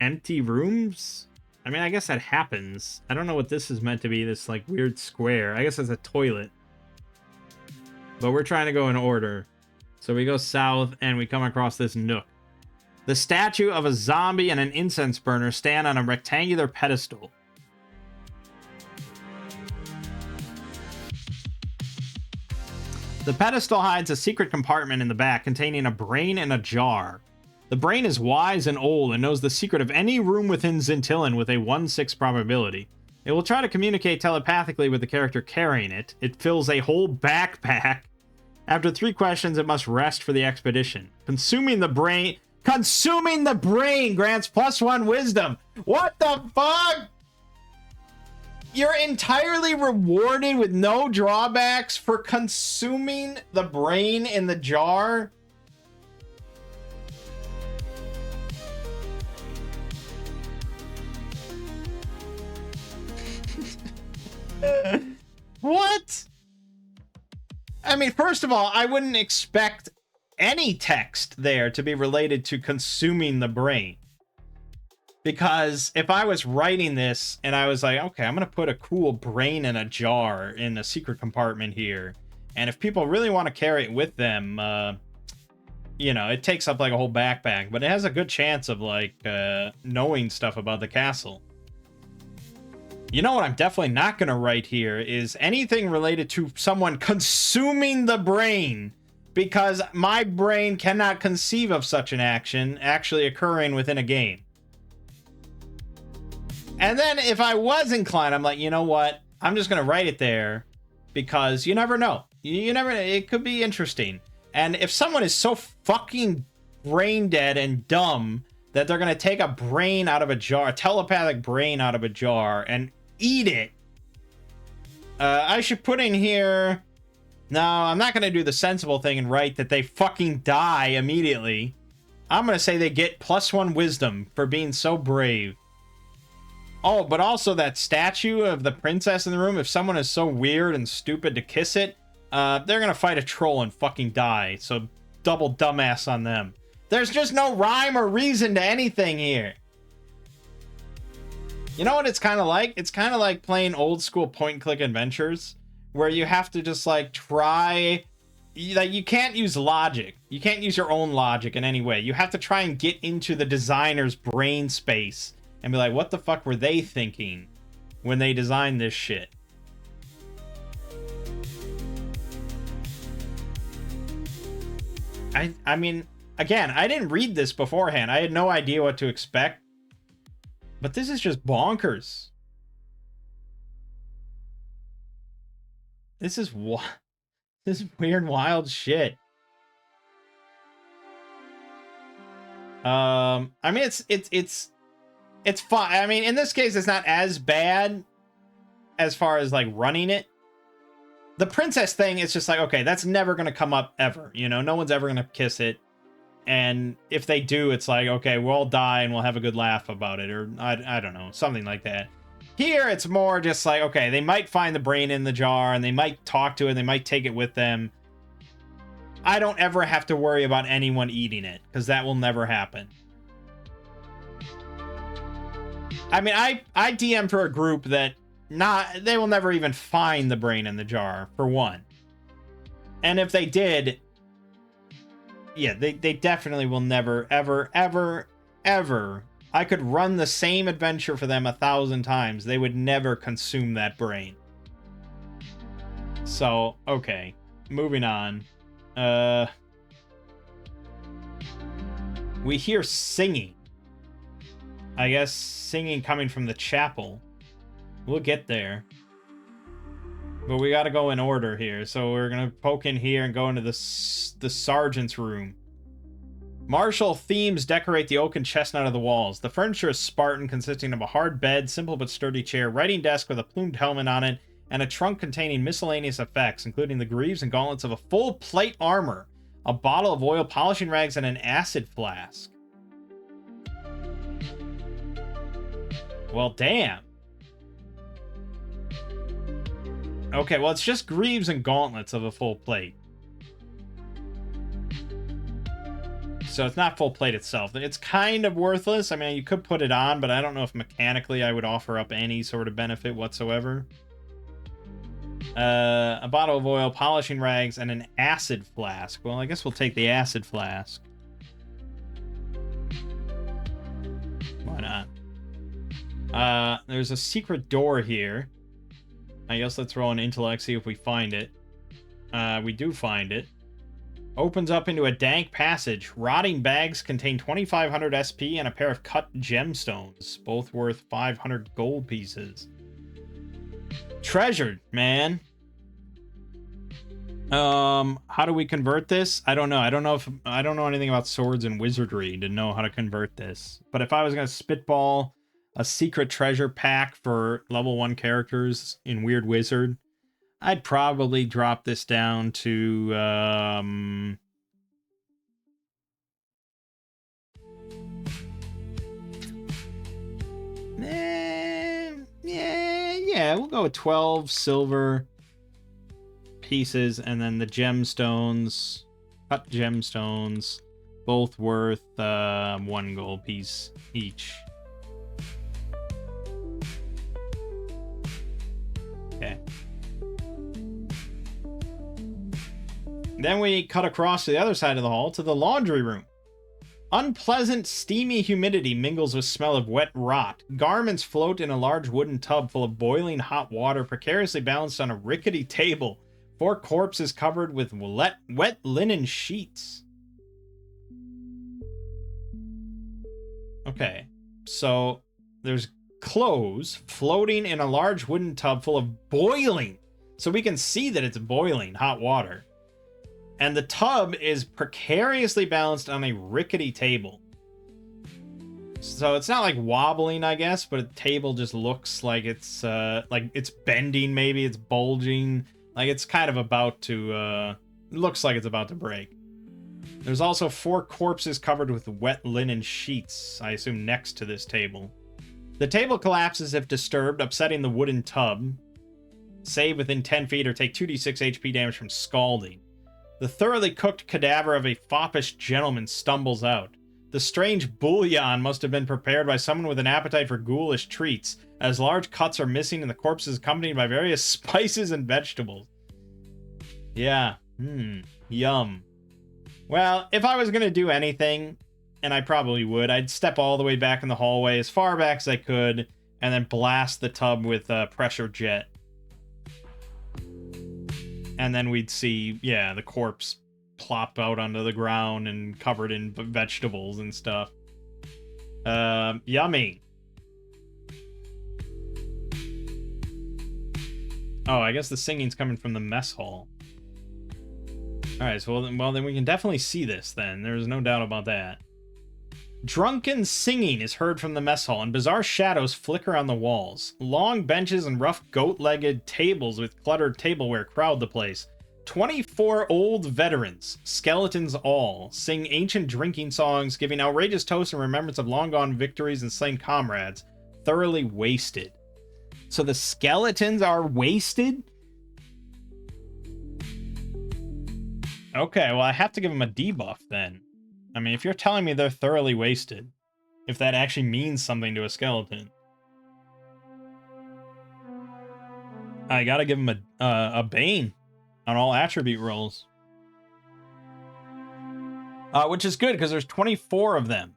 empty rooms. I mean, I guess that happens. I don't know what this is meant to be, this like weird square. I guess it's a toilet. But we're trying to go in order. So we go south and we come across this nook. The statue of a zombie and an incense burner stand on a rectangular pedestal. The pedestal hides a secret compartment in the back containing a brain and a jar. The brain is wise and old and knows the secret of any room within Xyntillan with a 1/6 probability. It will try to communicate telepathically with the character carrying it. It fills a whole backpack. After 3 questions, it must rest for the expedition. Consuming the brain grants +1 wisdom. What the fuck? You're entirely rewarded with no drawbacks for consuming the brain in the jar? What? I mean, first of all, I wouldn't expect any text there to be related to consuming the brain. Because if I was writing this and I was like, okay, I'm going to put a cool brain in a jar in a secret compartment here. And if people really want to carry it with them, you know, it takes up like a whole backpack. But it has a good chance of like knowing stuff about the castle. You know what I'm definitely not going to write here is anything related to someone consuming the brain. Because my brain cannot conceive of such an action actually occurring within a game. And then if I was inclined, I'm like, you know what? I'm just going to write it there because you never know. You never, it could be interesting. And if someone is so fucking brain dead and dumb that they're going to take a brain out of a jar, a telepathic brain out of a jar and eat it, I should put in here, no, I'm not going to do the sensible thing and write that they fucking die immediately. I'm going to say they get +1 wisdom for being so brave. Oh, but also that statue of the princess in the room, if someone is so weird and stupid to kiss it, they're gonna fight a troll and fucking die. So double dumbass on them. There's just no rhyme or reason to anything here. You know what it's kind of like? It's kind of like playing old school point and click adventures where you have to just like try, like you can't use logic. You can't use your own logic in any way. You have to try and get into the designer's brain space and be like, what the fuck were they thinking when they designed this shit? I mean, again, I didn't read this beforehand. I had no idea what to expect. But this is just bonkers. This is weird, wild shit. I mean, it's fun. I mean, in this case, it's not as bad as far as like running it. The princess thing is just like, okay, that's never gonna come up ever. You know, no one's ever gonna kiss it. And if they do, it's like, okay, we'll all die and we'll have a good laugh about it. Or I don't know, something like that. Here, it's more just like, okay, they might find the brain in the jar and they might talk to it. They might take it with them. I don't ever have to worry about anyone eating it because that will never happen. I mean, I DM for a group that they will never even find the brain in the jar, for one. And if they did, yeah, they definitely will never, ever, ever, ever. I could run the same adventure for them 1,000 times. They would never consume that brain. So, okay. Moving on. We hear singing. I guess singing coming from the chapel. We'll get there. But we gotta go in order here. So we're gonna poke in here and go into the sergeant's room. Martial themes decorate the oak and chestnut of the walls. The furniture is Spartan, consisting of a hard bed, simple but sturdy chair, writing desk with a plumed helmet on it, and a trunk containing miscellaneous effects, including the greaves and gauntlets of a full plate armor, a bottle of oil, polishing rags, and an acid flask. Well, damn. Okay, well, it's just greaves and gauntlets of a full plate. So it's not full plate itself. It's kind of worthless. I mean, you could put it on, but I don't know if mechanically I would offer up any sort of benefit whatsoever. A bottle of oil, polishing rags, and an acid flask. Well, I guess we'll take the acid flask. Why not? There's a secret door here. I guess let's roll an intellect, see if we find it. We do find it. Opens up into a dank passage. Rotting bags contain 2,500 SP and a pair of cut gemstones, both worth 500 gold pieces. Treasured, man. How do we convert this? I don't know. I don't know anything about swords and wizardry to know how to convert this. But if I was gonna spitball a secret treasure pack for level 1 characters in Weird Wizard, I'd probably drop this down to yeah, we'll go with 12 silver pieces, and then the gemstones, cut gemstones, both worth 1 gold piece each. Okay. Then we cut across to the other side of the hall to the laundry room. Unpleasant, steamy humidity mingles with smell of wet rot. Garments float in a large wooden tub full of boiling hot water, precariously balanced on a rickety table. 4 corpses covered with wet linen sheets. Okay, so there's clothes floating in a large wooden tub full of boiling. So we can see that it's boiling hot water. And the tub is precariously balanced on a rickety table. So it's not like wobbling, I guess, but a table just looks like it's bending, maybe it's bulging. Like it's kind of about to, looks like it's about to break. There's also 4 corpses covered with wet linen sheets, I assume next to this table. The table collapses if disturbed, upsetting the wooden tub. Save within 10 feet or take 2d6 HP damage from scalding. The thoroughly cooked cadaver of a foppish gentleman stumbles out. The strange bouillon must have been prepared by someone with an appetite for ghoulish treats, as large cuts are missing and the corpse is accompanied by various spices and vegetables. Yeah. Yum. Well, if I was going to do anything, and I probably would, I'd step all the way back in the hallway, as far back as I could, and then blast the tub with a pressure jet. And then we'd see, yeah, the corpse plop out onto the ground and covered in vegetables and stuff. Yummy. Oh, I guess the singing's coming from the mess hall. Alright, so then we can definitely see this then. There's no doubt about that. Drunken singing is heard from the mess hall, and bizarre shadows flicker on the walls. Long benches and rough goat-legged tables with cluttered tableware crowd the place. 24 old veterans, skeletons all, sing ancient drinking songs, giving outrageous toasts in remembrance of long-gone victories and slain comrades, thoroughly wasted. So the skeletons are wasted? Okay, well, I have to give them a debuff then. I mean, if you're telling me they're thoroughly wasted, if that actually means something to a skeleton, I gotta give them a Bane on all attribute rolls. Which is good, because there's 24 of them.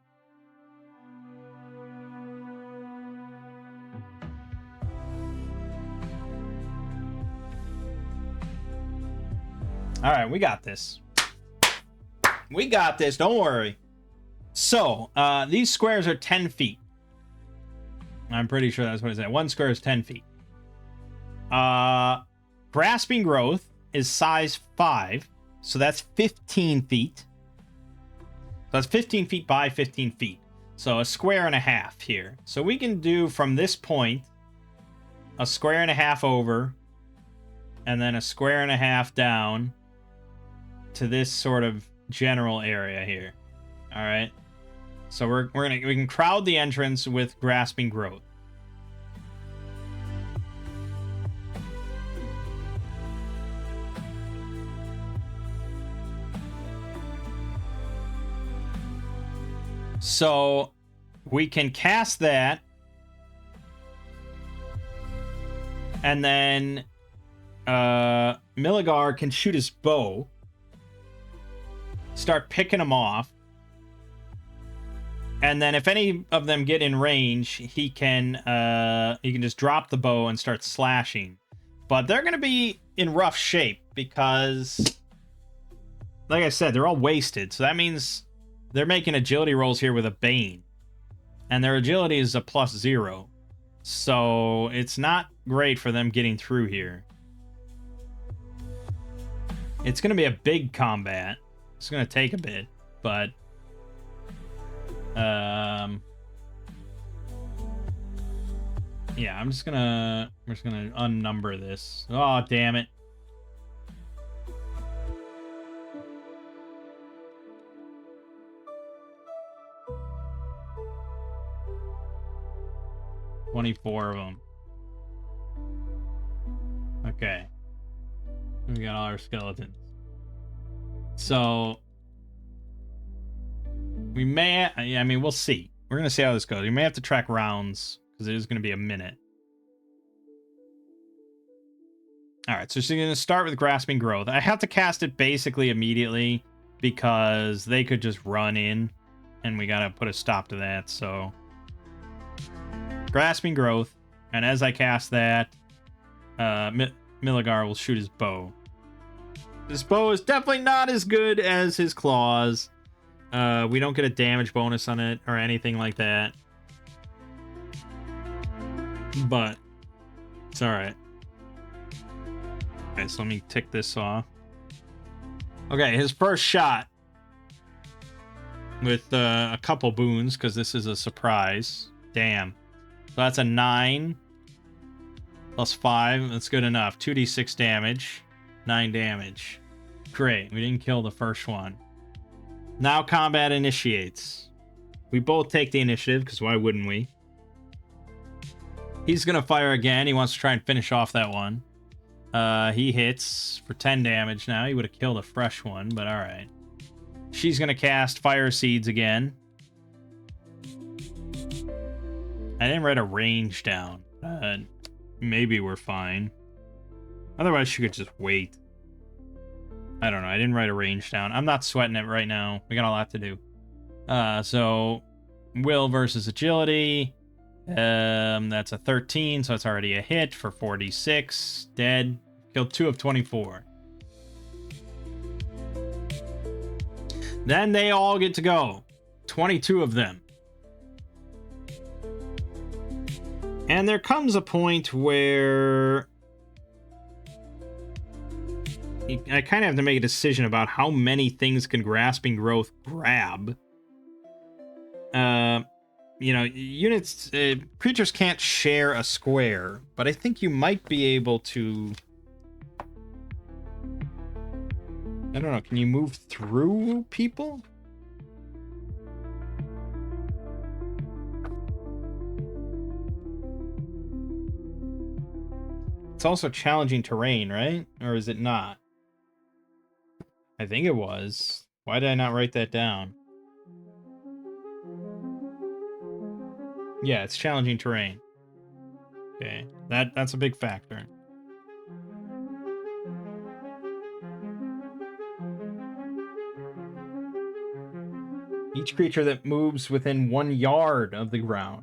Alright, we got this. We got this, don't worry. So, these squares are 10 feet. I'm pretty sure that's what it said. One square is 10 feet. Grasping growth is size 5, so that's 15 feet. So that's 15 feet by 15 feet. So a square and a half here. So we can do from this point a square and a half over, and then a square and a half down to this sort of general area here. All right. So we can crowd the entrance with grasping growth. So we can cast that, and then Milligar can shoot his bow, start picking them off, and then if any of them get in range, he can just drop the bow and start slashing. But they're going to be in rough shape because, like I said, they're all wasted. So that means they're making agility rolls here with a Bane. And their agility is a +0. So it's not great for them getting through here. It's going to be a big combat. It's going to take a bit, but yeah, we're just gonna unnumber this. Oh, damn it. $24 of them. Okay. We got all our skeletons. So we may, I mean, we'll see. We're going to see how this goes. You may have to track rounds because it is going to be a minute. All right, so she's going to start with grasping growth. I have to cast it basically immediately because they could just run in and we got to put a stop to that. So grasping growth. And as I cast that, Milligar will shoot his bow. His bow is definitely not as good as his claws. We don't get a damage bonus on it or anything like that. But it's alright. Okay, so let me tick this off. Okay, his first shot with a couple boons, because this is a surprise. Damn. So that's a 9 plus 5. That's good enough. 2d6 damage. 9 damage. Great. We didn't kill the first one. Now combat initiates. We both take the initiative, because why wouldn't we? He's going to fire again. He wants to try and finish off that one. He hits for 10 damage now. He would have killed a fresh one, but alright. She's going to cast Fire Seeds again. I didn't write a range down. Maybe we're fine. Otherwise, she could just wait. I don't know. I didn't write a range down. I'm not sweating it right now. We got a lot to do. So will versus agility. That's a 13, so it's already a hit for 46. Dead. Killed 2 of 24. Then they all get to go. 22 of them. And there comes a point where I kind of have to make a decision about how many things can Grasping Growth grab. You know, units, creatures can't share a square, but I think you might be able to... I don't know, can you move through people? It's also challenging terrain, right? Or is it not? I think it was. Why did I not write that down? Yeah, it's challenging terrain. Okay, that's a big factor. Each creature that moves within 1 yard of the ground.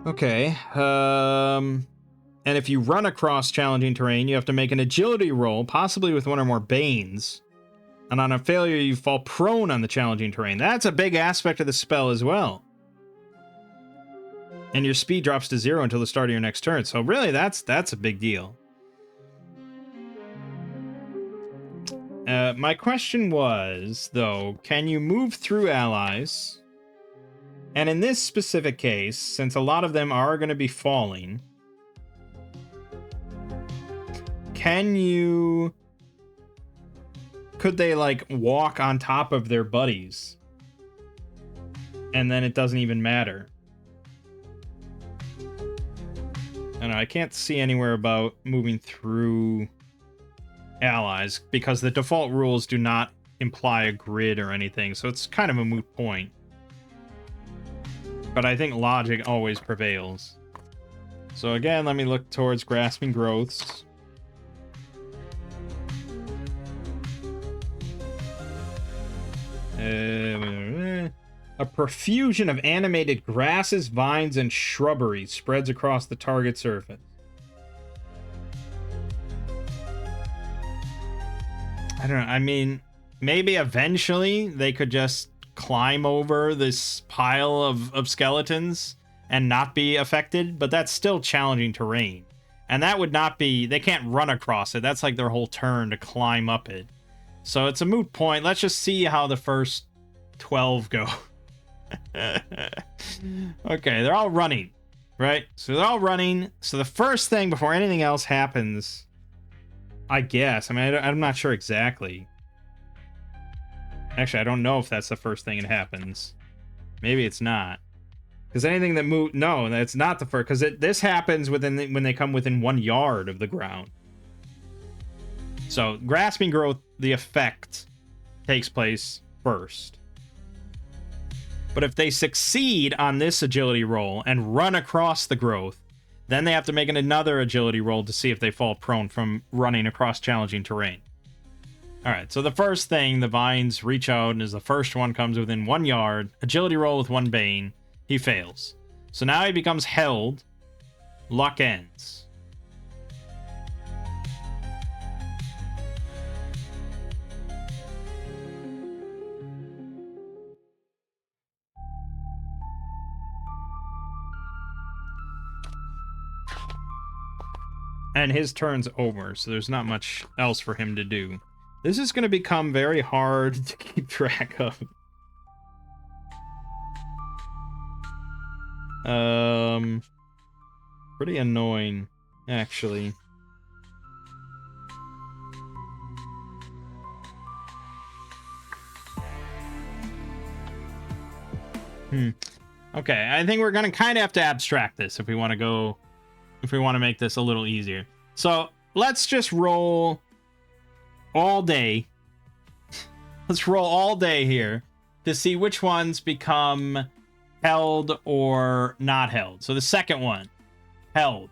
Okay, and if you run across challenging terrain, you have to make an agility roll, possibly with 1 or more Banes. And on a failure, you fall prone on the challenging terrain. That's a big aspect of the spell as well. And your speed drops to 0 until the start of your next turn. So really, that's a big deal. My question was, though, can you move through allies? And in this specific case, since a lot of them are going to be falling, can you... Could they, like, walk on top of their buddies? And then it doesn't even matter. I don't know, I can't see anywhere about moving through allies, because the default rules do not imply a grid or anything, so it's kind of a moot point. But I think logic always prevails. So again, let me look towards Grasping Growths. A profusion of animated grasses, vines, and shrubbery spreads across the target surface. I don't know, I mean, maybe eventually they could just climb over this pile of skeletons and not be affected, but that's still challenging terrain. And that would not be... They can't run across it. That's like their whole turn to climb up it. So it's a moot point. Let's just see how the first 12 go. Okay, they're all running, right? So they're all running. So the first thing before anything else happens, I guess. I mean, I'm not sure exactly. Actually, I don't know if that's the first thing that happens. Maybe it's not. Because anything that moves... No, that's not the first. Because this happens when they come within 1 yard of the ground. So, Grasping Growth, the effect, takes place first. But if they succeed on this agility roll and run across the growth, then they have to make another agility roll to see if they fall prone from running across challenging terrain. Alright, so the first thing, the vines reach out, and as the first one comes within 1 yard, agility roll with 1 Bane, he fails. So now he becomes held. Luck ends. And his turn's over, so there's not much else for him to do. This is going to become very hard to keep track of. Pretty annoying, actually. Okay, I think we're going to kind of have to abstract this if we want to go... If we want to make this a little easier. So, let's just roll all day. Let's roll all day here. to see which ones become held or not held. So the second one, held.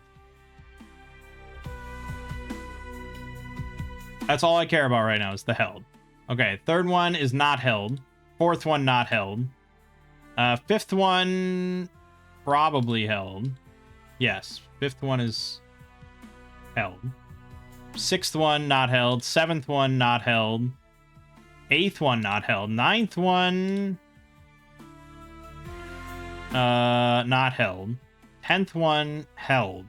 That's all I care about right now is the held. Okay, third one is not held. Fourth one, not held. Fifth one, probably held. Yes, fifth one is held. Sixth one, not held. Seventh one, not held. Eighth one, not held. Ninth one, not held. 10th one, held.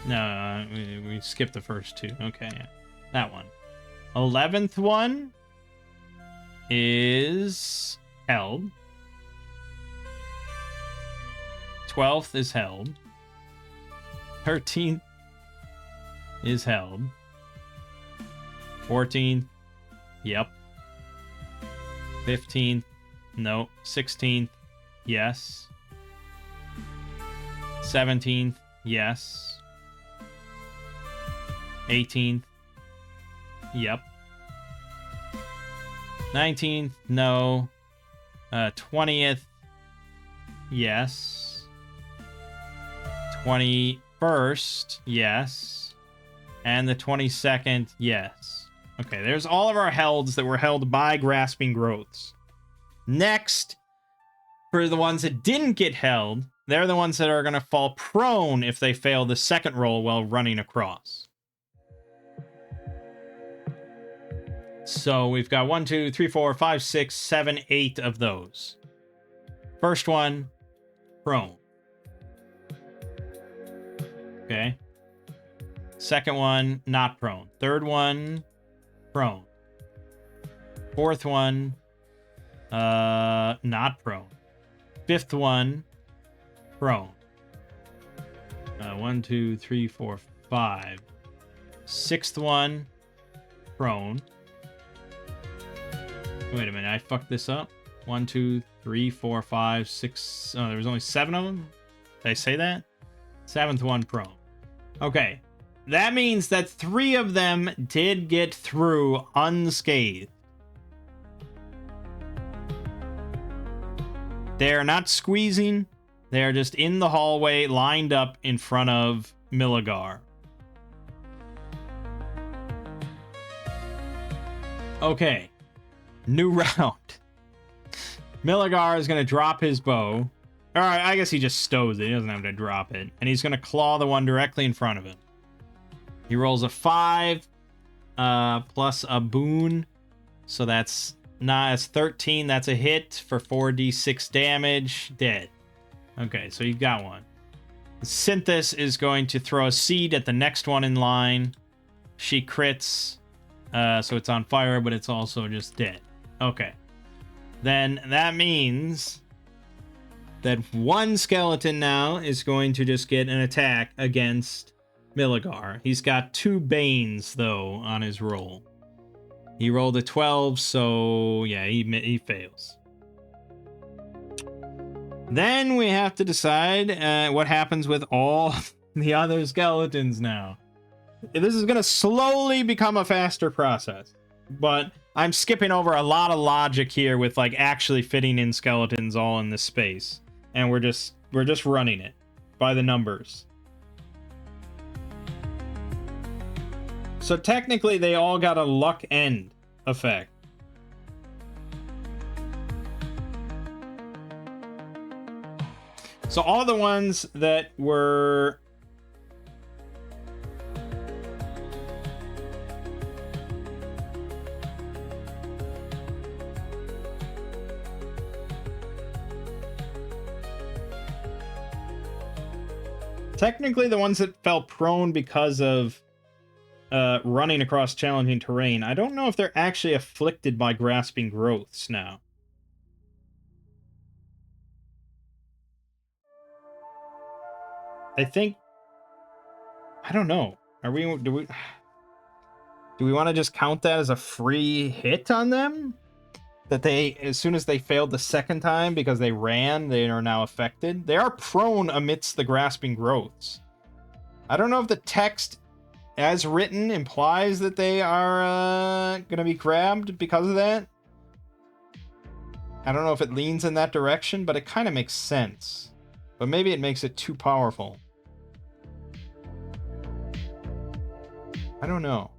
No, we skipped the first two. Okay, yeah. That one. 11th one is held. 12th is held. 13th is held. 14th, yep. 15th, no. 16th, yes. 17th, yes. 18th, yep. 19th, no. 20th, yes. 21st, yes. And the 22nd, yes. Okay, there's all of our helds that were held by grasping growths. Next, for the ones that didn't get held, they're the ones that are going to fall prone if they fail the second roll while running across. So we've got 1, 2, 3, 4, 5, 6, 7, 8 of those. First one, prone. Okay. Second one, not prone. Third one, prone. Fourth one, not prone. Fifth one, prone. 1, 2, 3, 4, 5. Sixth one, prone. Wait a minute, I fucked this up. 1, 2, 3, 4, 5, 6. Oh, there was only 7 of them? Did I say that? 7th one, prone. Okay. That means that 3 of them did get through unscathed. They're not squeezing. They're just in the hallway, lined up in front of Milligar. Okay. New round. Milligar is going to drop his bow. Alright, I guess he just stows it. He doesn't have to drop it. And he's going to claw the one directly in front of him. He rolls a 5 plus a boon. So that's 13. That's a hit for 4d6 damage. Dead. Okay, so you've got one. Xyntillan is going to throw a seed at the next one in line. She crits. So it's on fire, but it's also just dead. Okay. Then that means that one skeleton now is going to just get an attack against Milligar. He's got 2 Banes, though, on his roll. He rolled a 12, so yeah, he fails. Then we have to decide what happens with all the other skeletons now. This is going to slowly become a faster process, but I'm skipping over a lot of logic here with like actually fitting in skeletons all in this space, and we're just running it by the numbers. So technically they all got a luck end effect. So all the ones that were technically the ones that fell prone because of running across challenging terrain, I don't know if they're actually afflicted by grasping growths now. I think, I don't know. Do we want to just count that as a free hit on them? That they, as soon as they failed the second time because they ran, they are now affected? They are prone amidst the grasping growths. I don't know if the text as written, implies that they are going to be grabbed because of that. I don't know if it leans in that direction, but it kind of makes sense. But maybe it makes it too powerful. I don't know.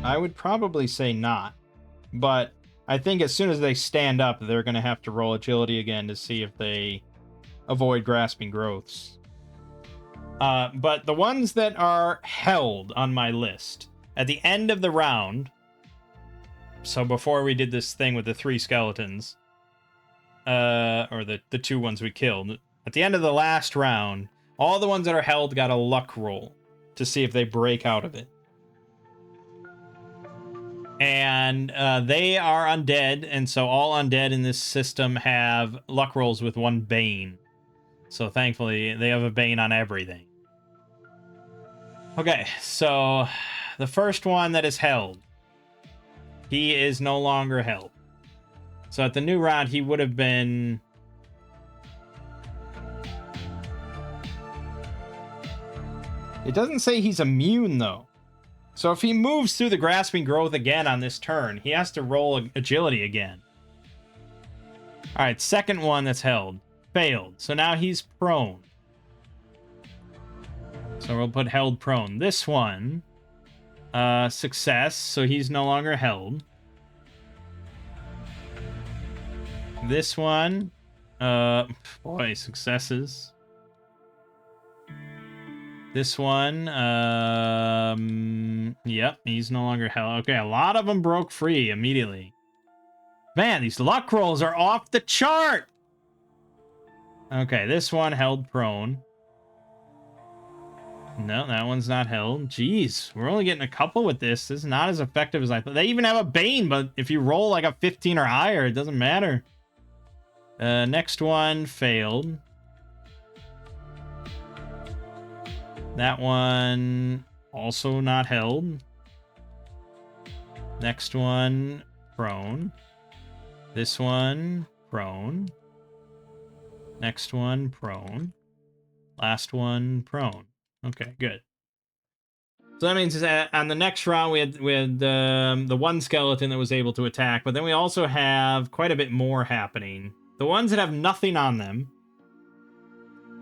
I would probably say not, but I think as soon as they stand up, they're going to have to roll agility again to see if they avoid grasping growths. But the ones that are held on my list, at the end of the round, so before we did this thing with the 3 skeletons, or the 2 ones we killed, at the end of the last round, all the ones that are held got a luck roll to see if they break out of it. And they are undead, and so all undead in this system have luck rolls with 1 bane. So thankfully, they have a bane on everything. Okay, so the first one that is held, he is no longer held. So at the new round, he would have been... It doesn't say he's immune, though. So if he moves through the grasping growth again on this turn, he has to roll agility again. Alright, second one that's held. Failed. So now he's prone. So we'll put held prone. This one, success, so he's no longer held. This one, boy, successes. This one, yep, he's no longer held. Okay, a lot of them broke free immediately. Man, these luck rolls are off the chart! Okay, this one held prone. No, that one's not held. Jeez, we're only getting a couple with this. This is not as effective as I thought. They even have a bane, but if you roll like a 15 or higher, it doesn't matter. Next one failed. That one also not held. Next one, prone. This one, prone. Next one, prone. Last one, prone. Okay, good. So that means on the next round we had the 1 skeleton that was able to attack, but then we also have quite a bit more happening. The ones that have nothing on them,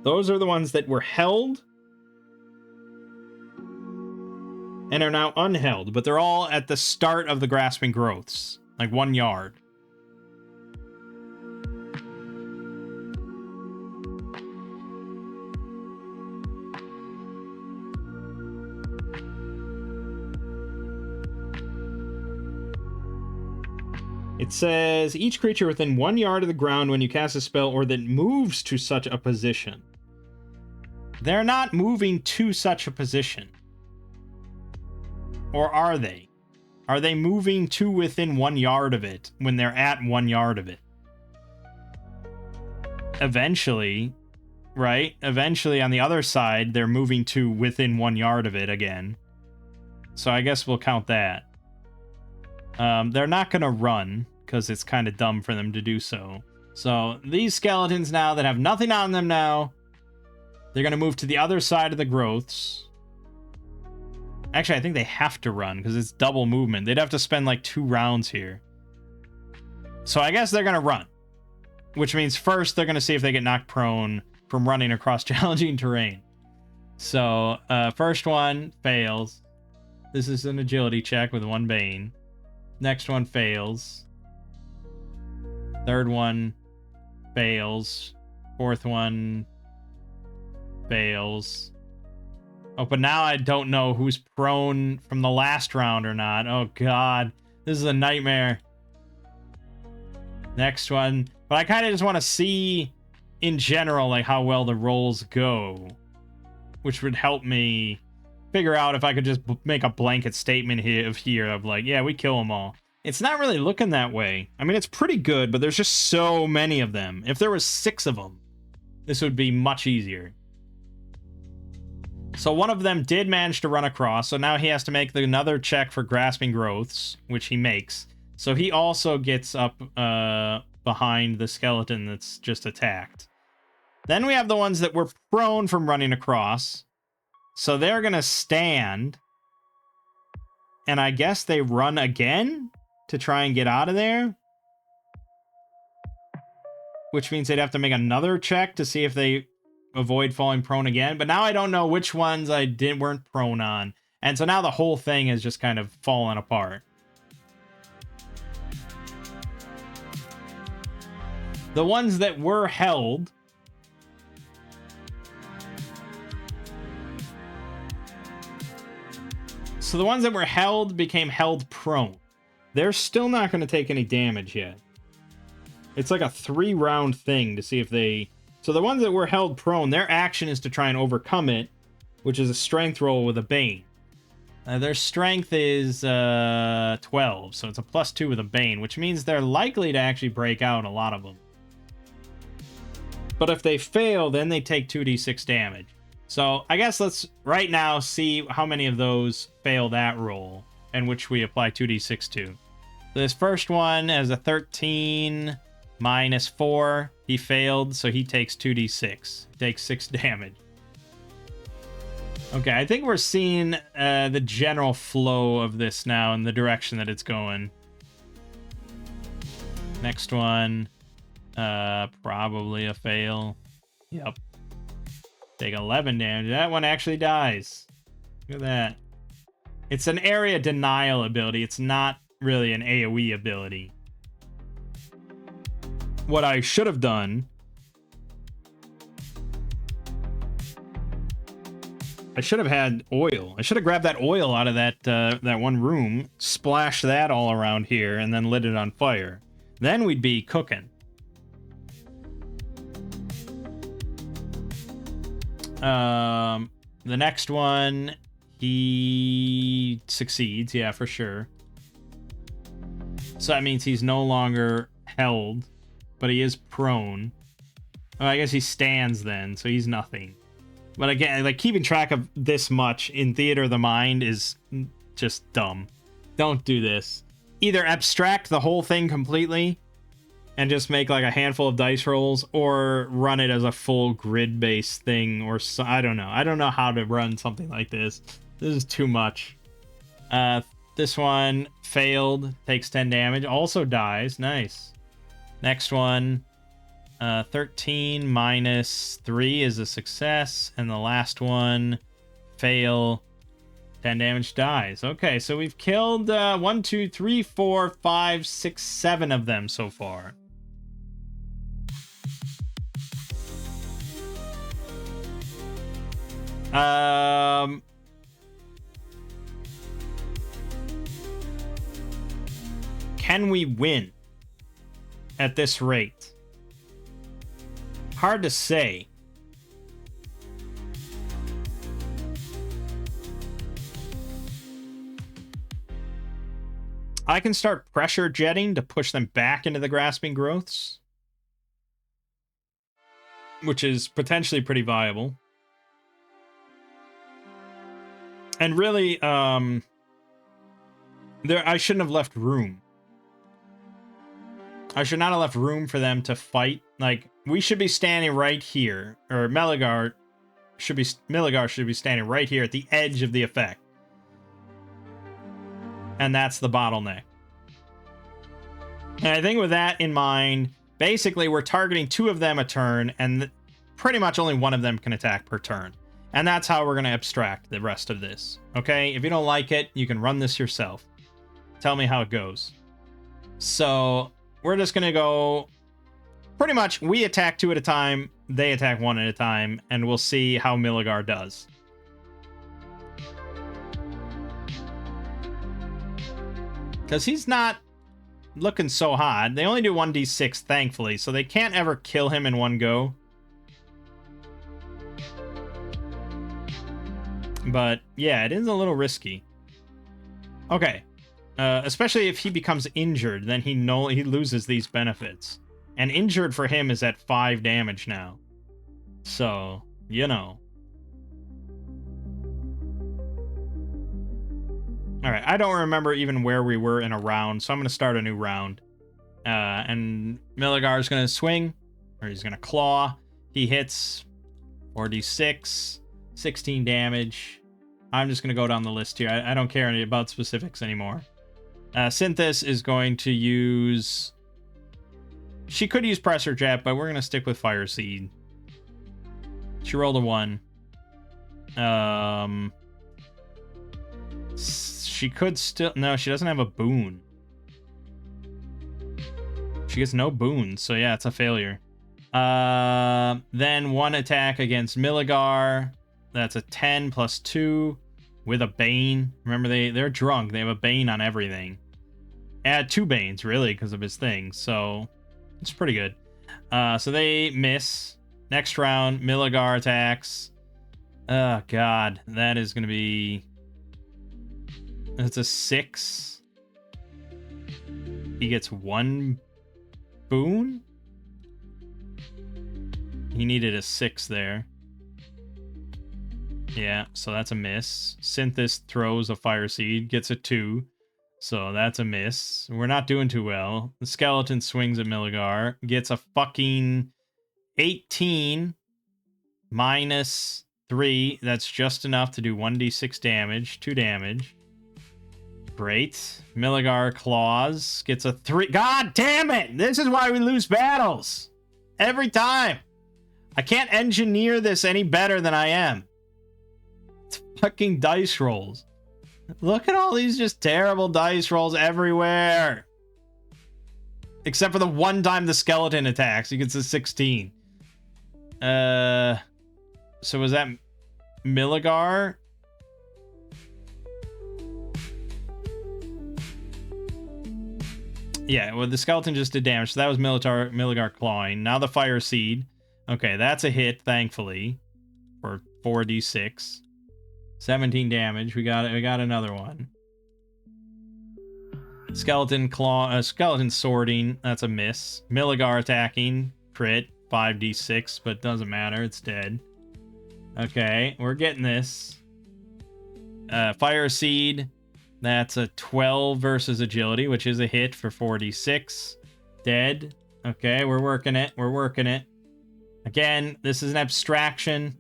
those are the ones that were held and are now unheld, but they're all at the start of the grasping growths, like 1 yard. It says, each creature within 1 yard of the ground when you cast a spell or that moves to such a position. They're not moving to such a position. Or are they? Are they moving to within 1 yard of it when they're at 1 yard of it? Eventually, right? Eventually, on the other side, they're moving to within 1 yard of it again. So I guess we'll count that. They're not going to run, because it's kind of dumb for them to do so. So these skeletons now that have nothing on them now, they're going to move to the other side of the growths. Actually, I think they have to run, because it's double movement. They'd have to spend like 2 rounds here. So I guess they're going to run. Which means first they're going to see if they get knocked prone from running across challenging terrain. So, first one fails. This is an agility check with 1 bane. Next one fails. Third one fails. Fourth one fails. Oh, but now I don't know who's prone from the last round or not. Oh, God. This is a nightmare. Next one. But I kind of just want to see, in general, like how well the rolls go. Which would help me figure out if I could just make a blanket statement here of like, yeah, we kill them all. It's not really looking that way. I mean, it's pretty good, but there's just so many of them. If there was 6 of them, this would be much easier. So one of them did manage to run across, so now he has to make another check for grasping growths, which he makes. So he also gets up behind the skeleton that's just attacked. Then we have the ones that were prone from running across. So they're going to stand. And I guess they run again to try and get out of there. Which means they'd have to make another check to see if they avoid falling prone again. But now I don't know which ones I weren't prone on. And so now the whole thing has just kind of fallen apart. The ones that were held... So the ones that were held became held prone. They're still not going to take any damage yet. It's like a 3-round thing to see if they... So the ones that were held prone, their action is to try and overcome it, which is a strength roll with a Bane. Their strength is 12, so it's a +2 with a Bane, which means they're likely to actually break out, a lot of them. But if they fail, then they take 2d6 damage. So I guess let's right now see how many of those fail that roll, and which we apply 2d6 to. This first one has a 13 minus 4. He failed, so he takes 2d6. He takes 6 damage. Okay, I think we're seeing the general flow of this now and the direction that it's going. Next one, probably a fail. Yep. Take 11 damage. That one actually dies. Look at that. It's an area denial ability. It's not really an AoE ability. What I should have done... I should have had oil. I should have grabbed that oil out of that that one room, splashed that all around here, and then lit it on fire. Then we'd be cooking. The next one, he succeeds, yeah, for sure. So that means he's no longer held, but he is prone. Oh, I guess he stands then, so he's nothing. But again, like, keeping track of this much in Theater of the Mind is just dumb. Don't do this. Either abstract the whole thing completely and just make like a handful of dice rolls, or run it as a full grid-based thing, or so, I don't know. I don't know how to run something like this. This is too much. This one failed, takes 10 damage, also dies. Nice. Next one, 13 minus 3 is a success, and the last one, fail, 10 damage, dies. Okay, so we've killed 1, 2, 3, 4, 5, 6, 7 of them so far. Can we win at this rate? Hard to say. I can start pressure jetting to push them back into the grasping growths, which is potentially pretty viable. And really, I shouldn't have left room. I should not have left room for them to fight. Like, we should be standing right here, or Milligar should be standing right here at the edge of the effect. And that's the bottleneck. And I think with that in mind, basically we're targeting 2 of them a turn, and pretty much only 1 of them can attack per turn. And that's how we're going to abstract the rest of this. Okay? If you don't like it, you can run this yourself. Tell me how it goes. So, we're just going to go... Pretty much, we attack 2 at a time, they attack 1 at a time, and we'll see how Milligar does. Because he's not looking so hot. They only do 1d6, thankfully, so they can't ever kill him in one go. But, yeah, it is a little risky. Okay. Especially if he becomes injured, then he loses these benefits. And injured for him is at 5 damage now. So, you know. All right, I don't remember even where we were in a round, so I'm going to start a new round. And Milligar's going to swing, or he's going to claw. He hits 4d6, 16 damage. I'm just going to go down the list here. I don't care any about specifics anymore. Synthis is going to use... She could use Pressure Jet, but we're going to stick with Fire Seed. She rolled a 1. She could still... No, she doesn't have a boon. She gets no boons, so yeah, it's a failure. Then one attack against Milligar. That's a 10 plus 2 with a Bane. Remember, they're drunk. They have a Bane on everything. Add 2 Banes, really, because of his thing. So it's pretty good. So they miss. Next round, Milligar attacks. Oh, God. That is going to be... That's a 6. He gets 1 boon? He needed a 6 there. Yeah, so that's a miss. Synthis throws a Fire Seed, gets a 2. So that's a miss. We're not doing too well. The skeleton swings at Milligar, gets a fucking 18 minus 3. That's just enough to do 1d6 damage, 2 damage. Great. Milligar claws, gets a 3. God damn it! This is why we lose battles! Every time! I can't engineer this any better than I am. It's fucking dice rolls. Look at all these just terrible dice rolls everywhere. Except for the one time the skeleton attacks. He gets a 16. So was that Milligar? Yeah, well, the skeleton just did damage. So that was Milligar clawing. Now the Fire Seed. Okay, that's a hit, thankfully. For 4d6. 17 damage. We got another one. Skeleton sorting. That's a miss. Milligar attacking. Crit. 5d6, but doesn't matter. It's dead. Okay, we're getting this. Fire Seed. That's a 12 versus agility, which is a hit for 4d6. Dead. Okay, we're working it. We're working it. Again, this is an abstraction.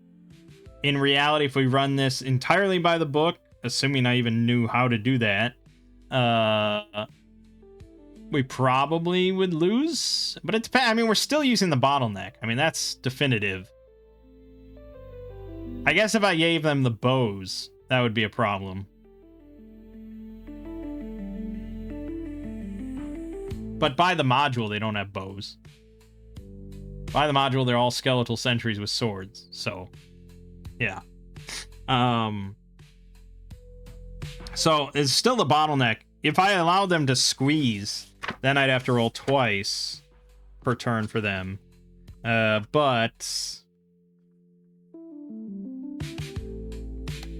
In reality, if we run this entirely by the book, assuming I even knew how to do that, we probably would lose. But it depends. I mean, we're still using the bottleneck. I mean, that's definitive. I guess if I gave them the bows, that would be a problem. But by the module, they don't have bows. By the module, they're all skeletal sentries with swords. So, yeah. So, it's still the bottleneck. If I allow them to squeeze, then I'd have to roll twice per turn for them. But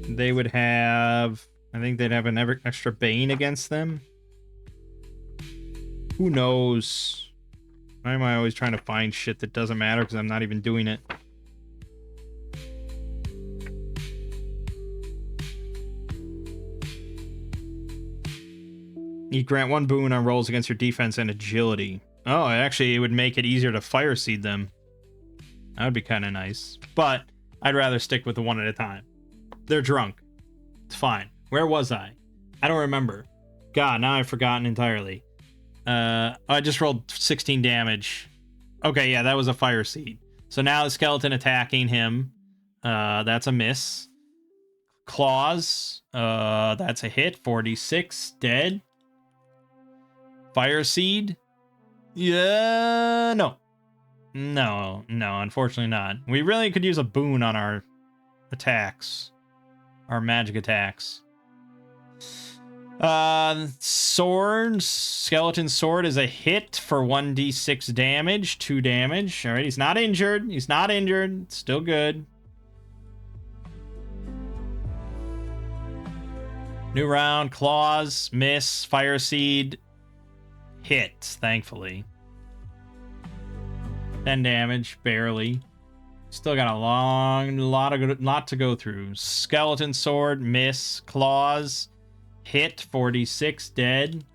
they would have... I think they'd have an extra Bane against them. Who knows? Why am I always trying to find shit that doesn't matter because I'm not even doing it? You grant 1 boon on rolls against your defense and agility. Oh, actually, it would make it easier to Fire Seed them. That would be kind of nice. But I'd rather stick with the 1 at a time. They're drunk. It's fine. Where was I? I don't remember. God, now I've forgotten entirely. I just rolled 16 damage. Okay, yeah, that was a Fire Seed. So now the skeleton attacking him. That's a miss. Claws. That's a hit. 4d6. Dead. Fire Seed. Yeah, no. No, unfortunately not. We really could use a boon on our attacks. Our magic attacks. Sword. Skeleton sword is a hit for 1d6 damage. 2 damage. Alright, he's not injured. He's not injured. Still good. New round. Claws. Miss. Fire Seed. Hit, thankfully. 10 damage. Barely. Still got a lot to go through. Skeleton sword. Miss. Claws. hit, 46, dead.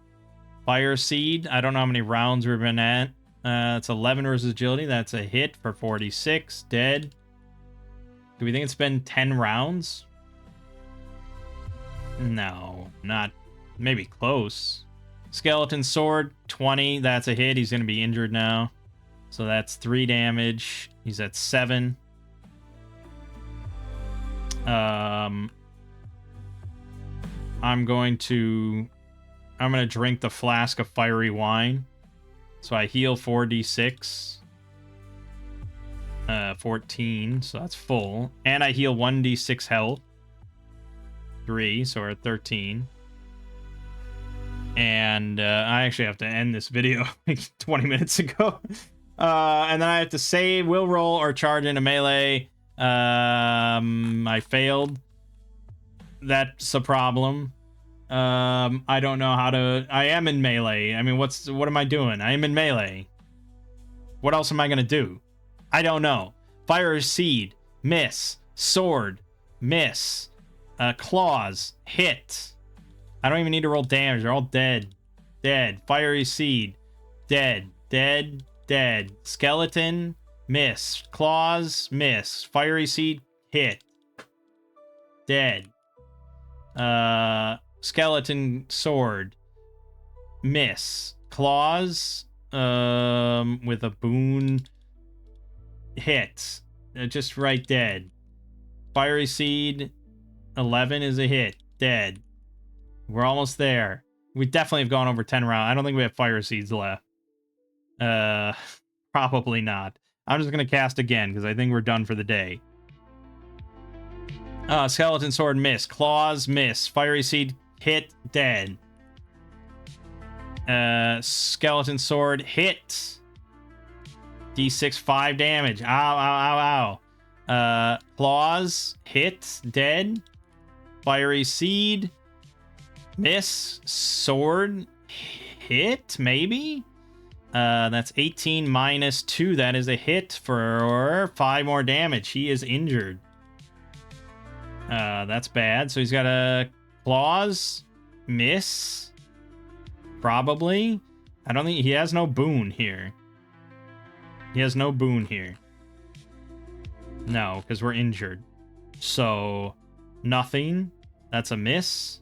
Fire Seed, I don't know how many rounds we've been at. It's 11 versus agility. That's a hit for 46, dead. Do we think it's been 10 rounds? No, not. Maybe close. Skeleton Sword, 20. That's a hit. He's going to be injured now. So that's 3 damage. He's at 7. I'm going to drink the flask of fiery wine. So I heal 4d6. 14, so that's full. And I heal 1d6 health. 3, so we're at 13. And I actually have to end this video like 20 minutes ago. And then I have to save, will roll, or charge into melee. I failed. That's a problem. I don't know how to... I am in melee. I mean, what am I doing? I am in melee. What else am I gonna do? I don't know. Fire Seed, miss. Sword, miss. Claws, hit. I don't even need to roll damage. They're all dead. Dead. Fiery Seed, dead. Dead. Dead. Skeleton, miss. Claws, miss. Fiery Seed, hit. Dead. Skeleton Sword, miss. Claws, with a boon, hit. Just right, dead. Fiery Seed, 11 is a hit. Dead. We're almost there. We definitely have gone over 10 rounds. I don't think we have Fire Seeds left. Probably not. I'm just going to cast again because I think we're done for the day. Skeleton Sword, miss. Claws, miss. Fiery Seed, hit. Dead. Skeleton Sword, hit. D6, 5 damage. Ow, ow, ow, ow. Claws, hit. Dead. Fiery Seed, miss. Sword, hit, maybe? That's 18 minus 2. That is a hit for 5 more damage. He is injured. That's bad. So he's got a claws, miss. Probably. I don't think he has no boon here. He has no boon here. No, because we're injured. So nothing. That's a miss.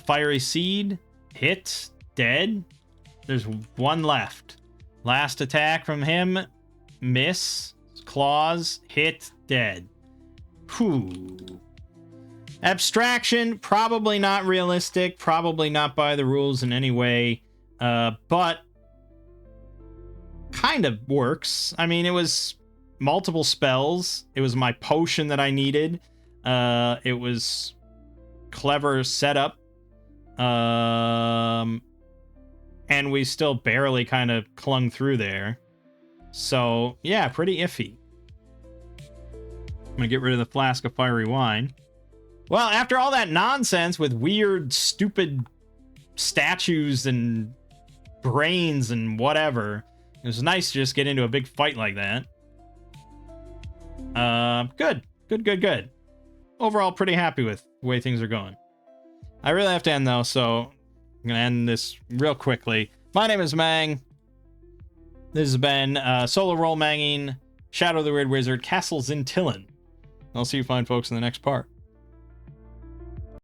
Fiery Seed, hit, dead. There's 1 left. Last attack from him, miss. Claws, hit, dead. Whew. Abstraction, probably not realistic, probably not by the rules in any way, but kind of works. I mean, it was multiple spells. It was my potion that I needed. It was clever setup. And we still barely kind of clung through there. So, yeah, pretty iffy. I'm gonna get rid of the flask of fiery wine. Well, after all that nonsense with weird, stupid statues and brains and whatever, it was nice to just get into a big fight like that. Good. Good. Overall, pretty happy with the way things are going. I really have to end, though, so I'm gonna end this real quickly. My name is Mang. This has been Solo Roll Manging, Shadow of the Weird Wizard, Castle Xyntillan. I'll see you fine folks in the next part.